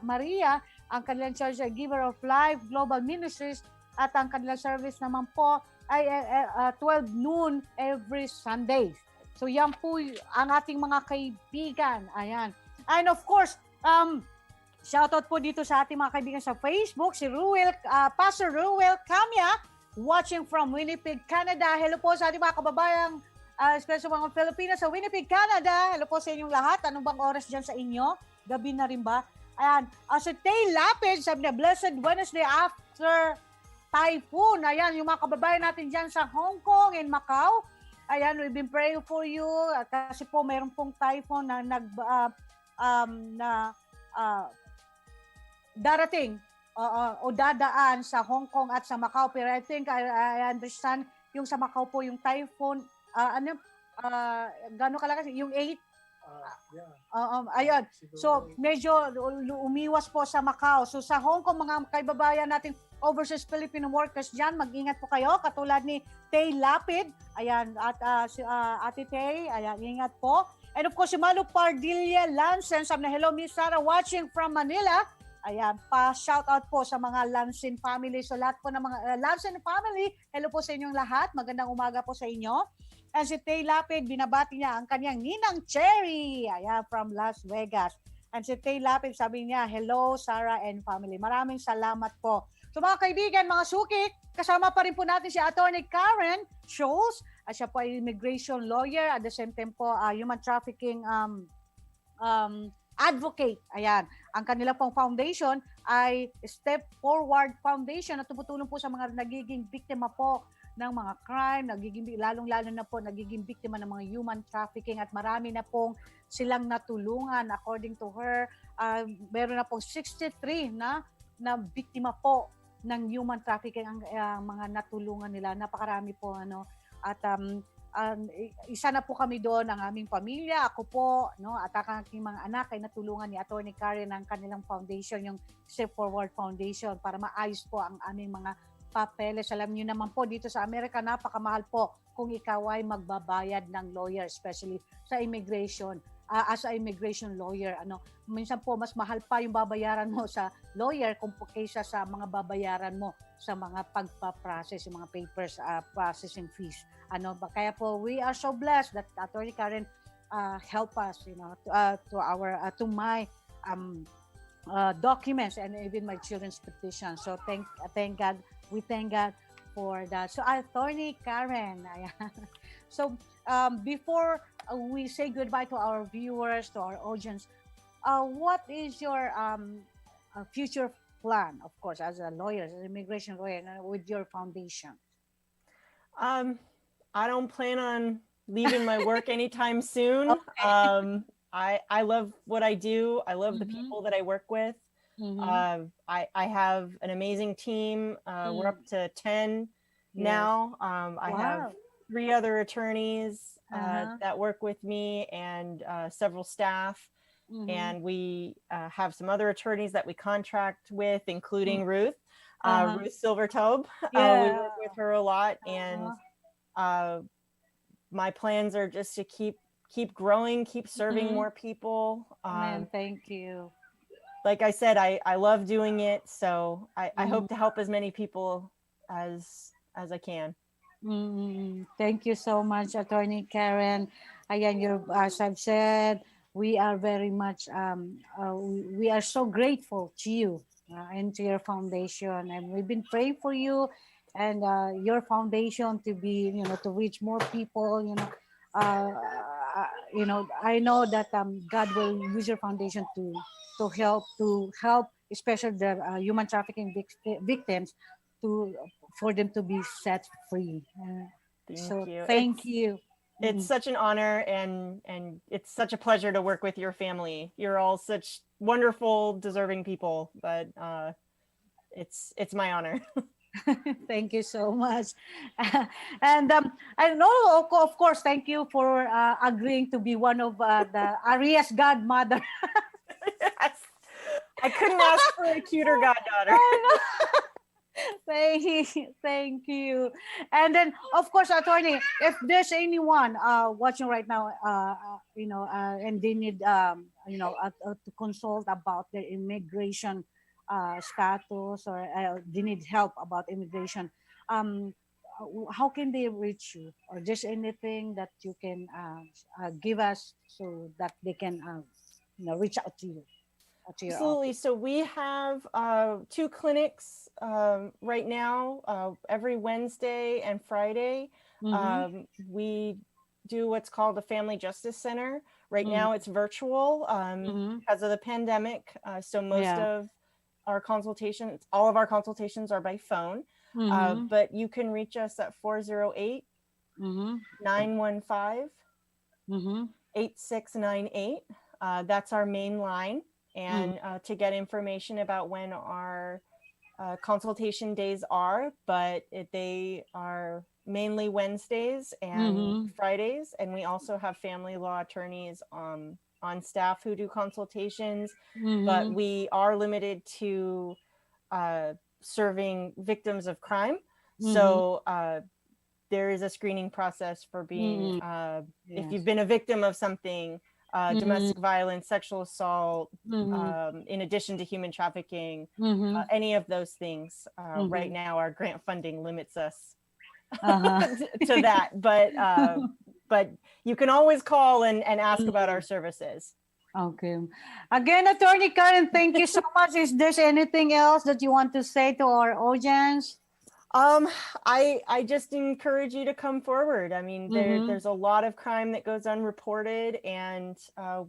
Maria, ang kanilang church ay Giver of Life Global Ministries, at ang kanilang service naman po ay 12 noon every Sunday. So yan po ang ating mga kaibigan. Ayan. And of course, shoutout po dito sa ating mga kaibigan sa Facebook, si Pastor Ruel Camia, watching from Winnipeg, Canada. Hello po sa ating mga kababayang, especially mga Filipinas sa Winnipeg, Canada. Hello po sa inyong lahat. Anong bang oras dyan sa inyo? Gabi na rin ba? Ayan. Si Tay Lapid, sabi na, Blessed Wednesday after typhoon. Ayan, yung mga kababayan natin dyan sa Hong Kong and Macau. Ayan, we've been praying for you kasi po mayroon pong typhoon na darating o dadaan sa Hong Kong at sa Macau. Pero I think I understand yung sa Macau po yung typhoon, gano'n kalakas? Yung 8? Ayun. So, medyo umiwas po sa Macau. So, sa Hong Kong, mga kaibabayan nating overseas Filipino workers dyan, mag-ingat po kayo. Katulad ni Tay Lapid. Ayan. At Ate Tay, ayan, ingat po. And of course, si Malu Pardilla Lansen, sabi na, hello, Miss Sarah, watching from Manila. Ayan, pa-shoutout po sa mga Lansen family. So, lahat po ng mga Lansen family, hello po sa inyong lahat. Magandang umaga po sa inyo. And si Tay Lapid, binabati niya ang kanyang ninang Cherry, ayan, from Las Vegas. And si Tay Lapid, sabi niya, hello, Sarah and family. Maraming salamat po. So mga kaibigan, mga suki, kasama pa rin po natin si Attorney Karen Scholes. Siya po ay immigration lawyer, at the same time po, human trafficking advocate. Ayan. Ang kanila pong foundation ay Step Forward Foundation na tumutulong po sa mga nagiging biktima po ng mga crime, lalong-lalo na po nagiging biktima ng mga human trafficking, at marami na pong silang natulungan. According to her, meron na pong 63 na biktima po ng human trafficking ang mga natulungan nila. Napakarami po at isa na po kami doon, ang aming pamilya, ako po, at ang aking mga anak ay natulungan ni Attorney Karen ng kanilang foundation, yung Step Forward Foundation, para maayos po ang aming mga papeles. Alam niyo naman po, dito sa Amerika, napakamahal po kung ikaw ay magbabayad ng lawyer, especially sa immigration. As a immigration lawyer, minsan po mas mahal pa yung babayaran mo sa lawyer kaysa sa mga babayaran mo sa mga pagpa-process, yung mga papers, processing fees. Kaya po we are so blessed that Attorney Karen help us, to my documents and even my children's petition. So thank God, we thank God for that. So Attorney Karen, so before we say goodbye to our viewers, to our audience, what is your future plan, of course, as a lawyer, as an immigration lawyer, with your foundation? I don't plan on leaving my work anytime soon. Okay. I love what I do. I love the people that I work with. I have an amazing team. We're up to 10 now. I have 3 other attorneys that work with me, and several staff. And we have some other attorneys that we contract with, including Ruth Silvertobe. We work with her a lot, and my plans are just to keep growing, keep serving Mhm. more people. Amen. Thank you. Like I said, I love doing it, so I Mhm. hope to help as many people as I can. Thank you so much, Attorney Karen. Ayan, as I've said, we are very much, we are so grateful to you and to your foundation. And we've been praying for you and your foundation to be, to reach more people, I know that God will use your foundation to help, especially the human trafficking victims, to for them to be set free. Thank you. Thank you. It's such an honor, and it's such a pleasure to work with your family. You're all such wonderful, deserving people, but it's my honor. Thank you so much. And I know, of course, thank you for agreeing to be one of the Aria's godmother. Yes. I couldn't ask for a cuter goddaughter. Thank you. And then, of course, attorney, if there's anyone watching right now, and they need, to consult about their immigration status, or they need help about immigration, how can they reach you? Or just anything that you can give us so that they can, reach out to you? Absolutely. So we have 2 clinics right now, every Wednesday and Friday. We do what's called a Family Justice Center. Right now it's virtual because of the pandemic. So most of our consultations, all of our consultations are by phone. But you can reach us at 408 915 8698. That's our main line. And to get information about when our consultation days are, but they are mainly Wednesdays and Fridays. And we also have family law attorneys on staff who do consultations, but we are limited to serving victims of crime. So there is a screening process for being, if you've been a victim of something, domestic violence, sexual assault, in addition to human trafficking, any of those things. Right now, our grant funding limits us to that, but you can always call and ask about our services. Okay. Again, Attorney Karen, thank you so much. Is there anything else that you want to say to our audience? I just encourage you to come forward. I mean, there's a lot of crime that goes unreported, and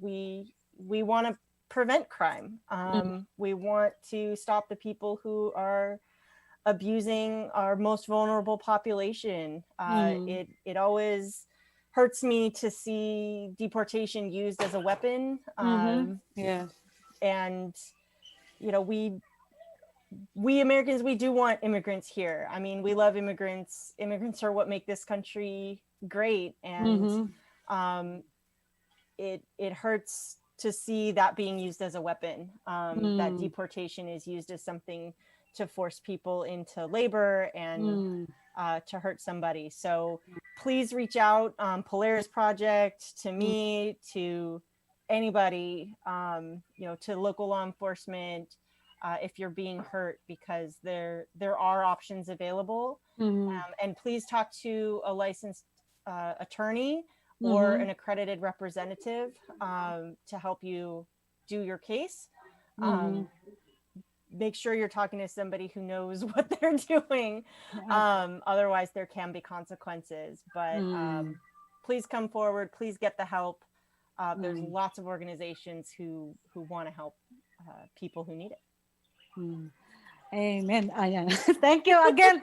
we want to prevent crime. We want to stop the people who are abusing our most vulnerable population. It always hurts me to see deportation used as a weapon. And we Americans, we do want immigrants here. I mean, we love immigrants. Immigrants are what make this country great. And it hurts to see that being used as a weapon, that deportation is used as something to force people into labor and to hurt somebody. So please reach out, Polaris Project, to me, to anybody, to local law enforcement, if you're being hurt, because there are options available. And please talk to a licensed attorney or an accredited representative to help you do your case. Make sure you're talking to somebody who knows what they're doing. Otherwise, there can be consequences. But please come forward. Please get the help. There's lots of organizations who want to help people who need it. Amen. Ayan. Thank you again,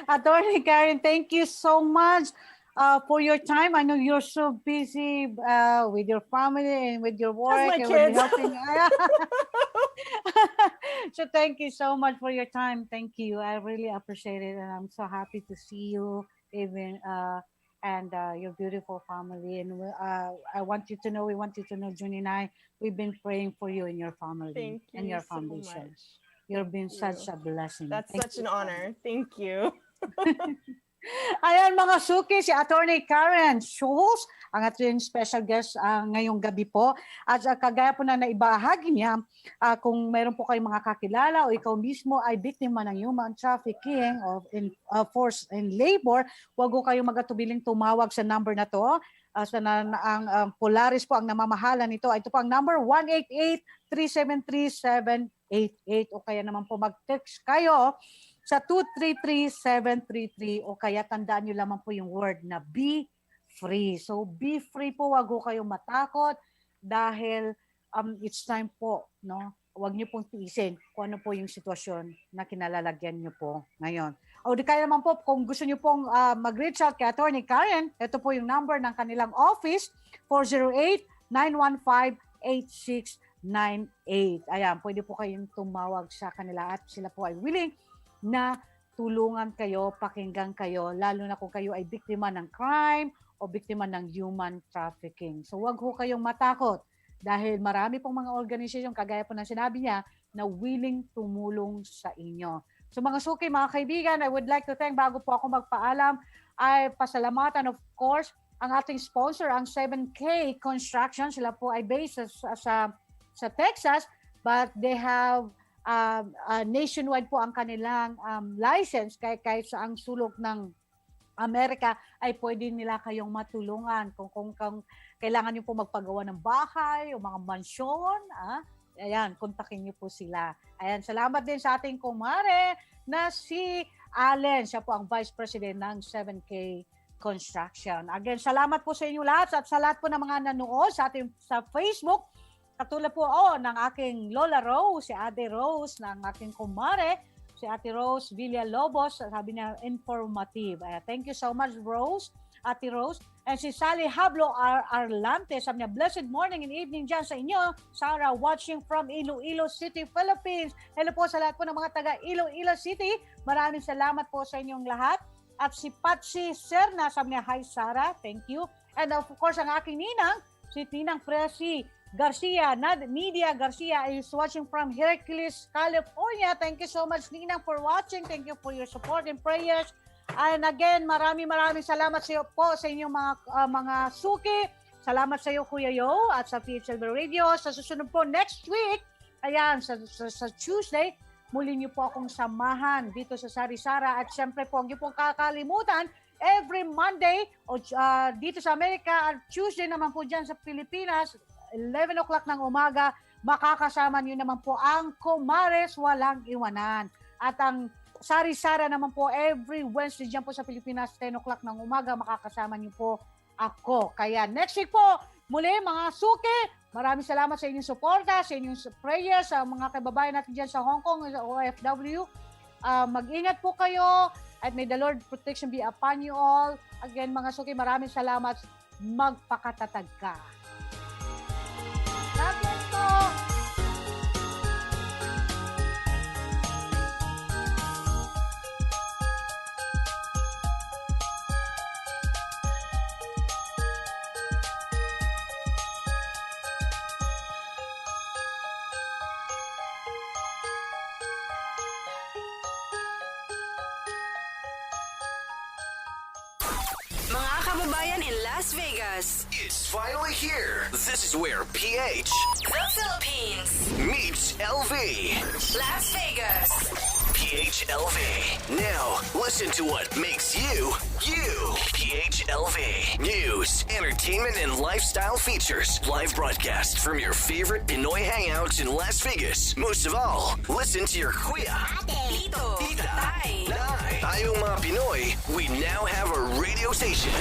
Attorney Karen. Thank you so much for your time. I know you're so busy with your family and with your work My and kids. with helping. So thank you so much for your time. Thank you. I really appreciate it, and I'm so happy to see you, even and your beautiful family. And we want you to know, Juni and I, we've been praying for you and your family. Thank you and your so foundation. much. You've been such a blessing. That's Thank such you an so honor. Thank you. Ayan mga suki, si Attorney Karen Schultz, ang ating special guest ngayong gabi po. At kagaya po na naibahagi niya, kung mayroon po kayong mga kakilala o ikaw mismo ay biktima ng human trafficking of forced in labor, huwag ko kayong magatubiling tumawag sa number na to. Ang Polaris po ang namamahala nito. Ito po ang number 188-373-788 o kaya naman po mag-text kayo sa 233-733 o kaya tandaan nyo lamang po yung word na be free. So be free po, wag ho kayong matakot dahil it's time po, no? Huwag nyo pong tiisin kung ano po yung sitwasyon na kinalalagyan nyo po ngayon. O di kaya naman po, kung gusto nyo pong mag-reach out kay Attorney Karen, ito po yung number ng kanilang office, 408-915-8698. Ayan, pwede po kayong tumawag sa kanila at sila po ay willing na tulungan kayo, pakinggan kayo, lalo na kung kayo ay biktima ng crime o biktima ng human trafficking. So wag ho kayong matakot dahil marami pong mga organisasyon, kagaya po ng sinabi niya, na willing tumulong sa inyo. So mga suki, mga kaibigan, I would like to thank, bago po ako magpaalam, ay pasalamatan of course ang ating sponsor, ang 7K Construction. Sila po ay based sa Texas, but they have nationwide po ang kanilang license kahit sa ang sulok ng Amerika ay pwede nila kayong matulungan kung kailangan niyo po magpagawa ng bahay o mga mansyon, ayan, kontakin niyo po sila. Ayan, salamat din sa ating kumare na si Allen, siya po ang Vice President ng 7K Construction. Again, salamat po sa inyo lahat at sa lahat po ng mga nanood sa Facebook. Katulad po ng aking Lola Rose, si Ate Rose, ng aking kumare, si Ate Rose Villalobos, sabi niya, informative. Thank you so much, Rose, Ate Rose. And si Sally Hablo Arlante, sabi niya, blessed morning and evening dyan sa inyo. Sarah, watching from Iloilo City, Philippines. Hello po sa lahat po ng mga taga Iloilo City. Maraming salamat po sa inyong lahat. At si Patsy Serna, sabi niya, hi Sarah, thank you. And of course, ang aking ninang, si Tinang Presi Garcia, Nidia Garcia is watching from Hercules, California. Thank you so much, Ninang, for watching. Thank you for your support and prayers. And again, maraming salamat sa iyo po sa inyong mga suki. Salamat sa iyo, Kuya Yo, at sa PHLV Radio. Sa susunod po, next week, ayan, sa Tuesday, muli niyo po akong samahan dito sa Sari-Sarah. At syempre po, huwag niyo pong kakalimutan, every Monday, dito sa Amerika, at Tuesday naman po dyan sa Pilipinas, 11 o'clock ng umaga, makakasama niyo naman po ang Kumares Walang Iwanan. At ang Sari-Sarah naman po every Wednesday dyan po sa Pilipinas, 10 o'clock ng umaga, makakasama niyo po ako. Kaya next week po, muli mga suki, maraming salamat sa inyong suporta, sa inyong prayers, sa mga kababayan natin dyan sa Hong Kong, sa OFW. Mag-ingat po kayo at may the Lord protection be upon you all. Again, mga suki, maraming salamat. Magpakatatag ka. God bless po. Mga kababayan in Las Vegas, It's finally here. This is where PH the Philippines, meets LV. Las Vegas. PHLV. Now, listen to what makes you, you. PHLV. News, entertainment, and lifestyle features. Live broadcast from your favorite Pinoy hangouts in Las Vegas. Most of all, listen to your kuya, Tito, tita, Tay, nay. Tayong mga Pinoy, we now have a radio station.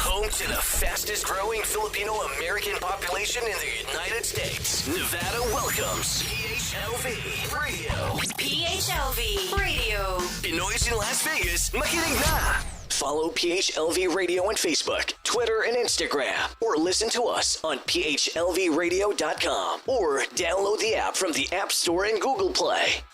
Home to the fastest growing Filipino-American population in the United States. Nevada welcomes PHLV Radio. PHLV Radio. Pinoy's in Las Vegas, makinig na! Follow PHLV Radio on Facebook, Twitter, and Instagram. Or listen to us on phlvradio.com. Or download the app from the App Store and Google Play.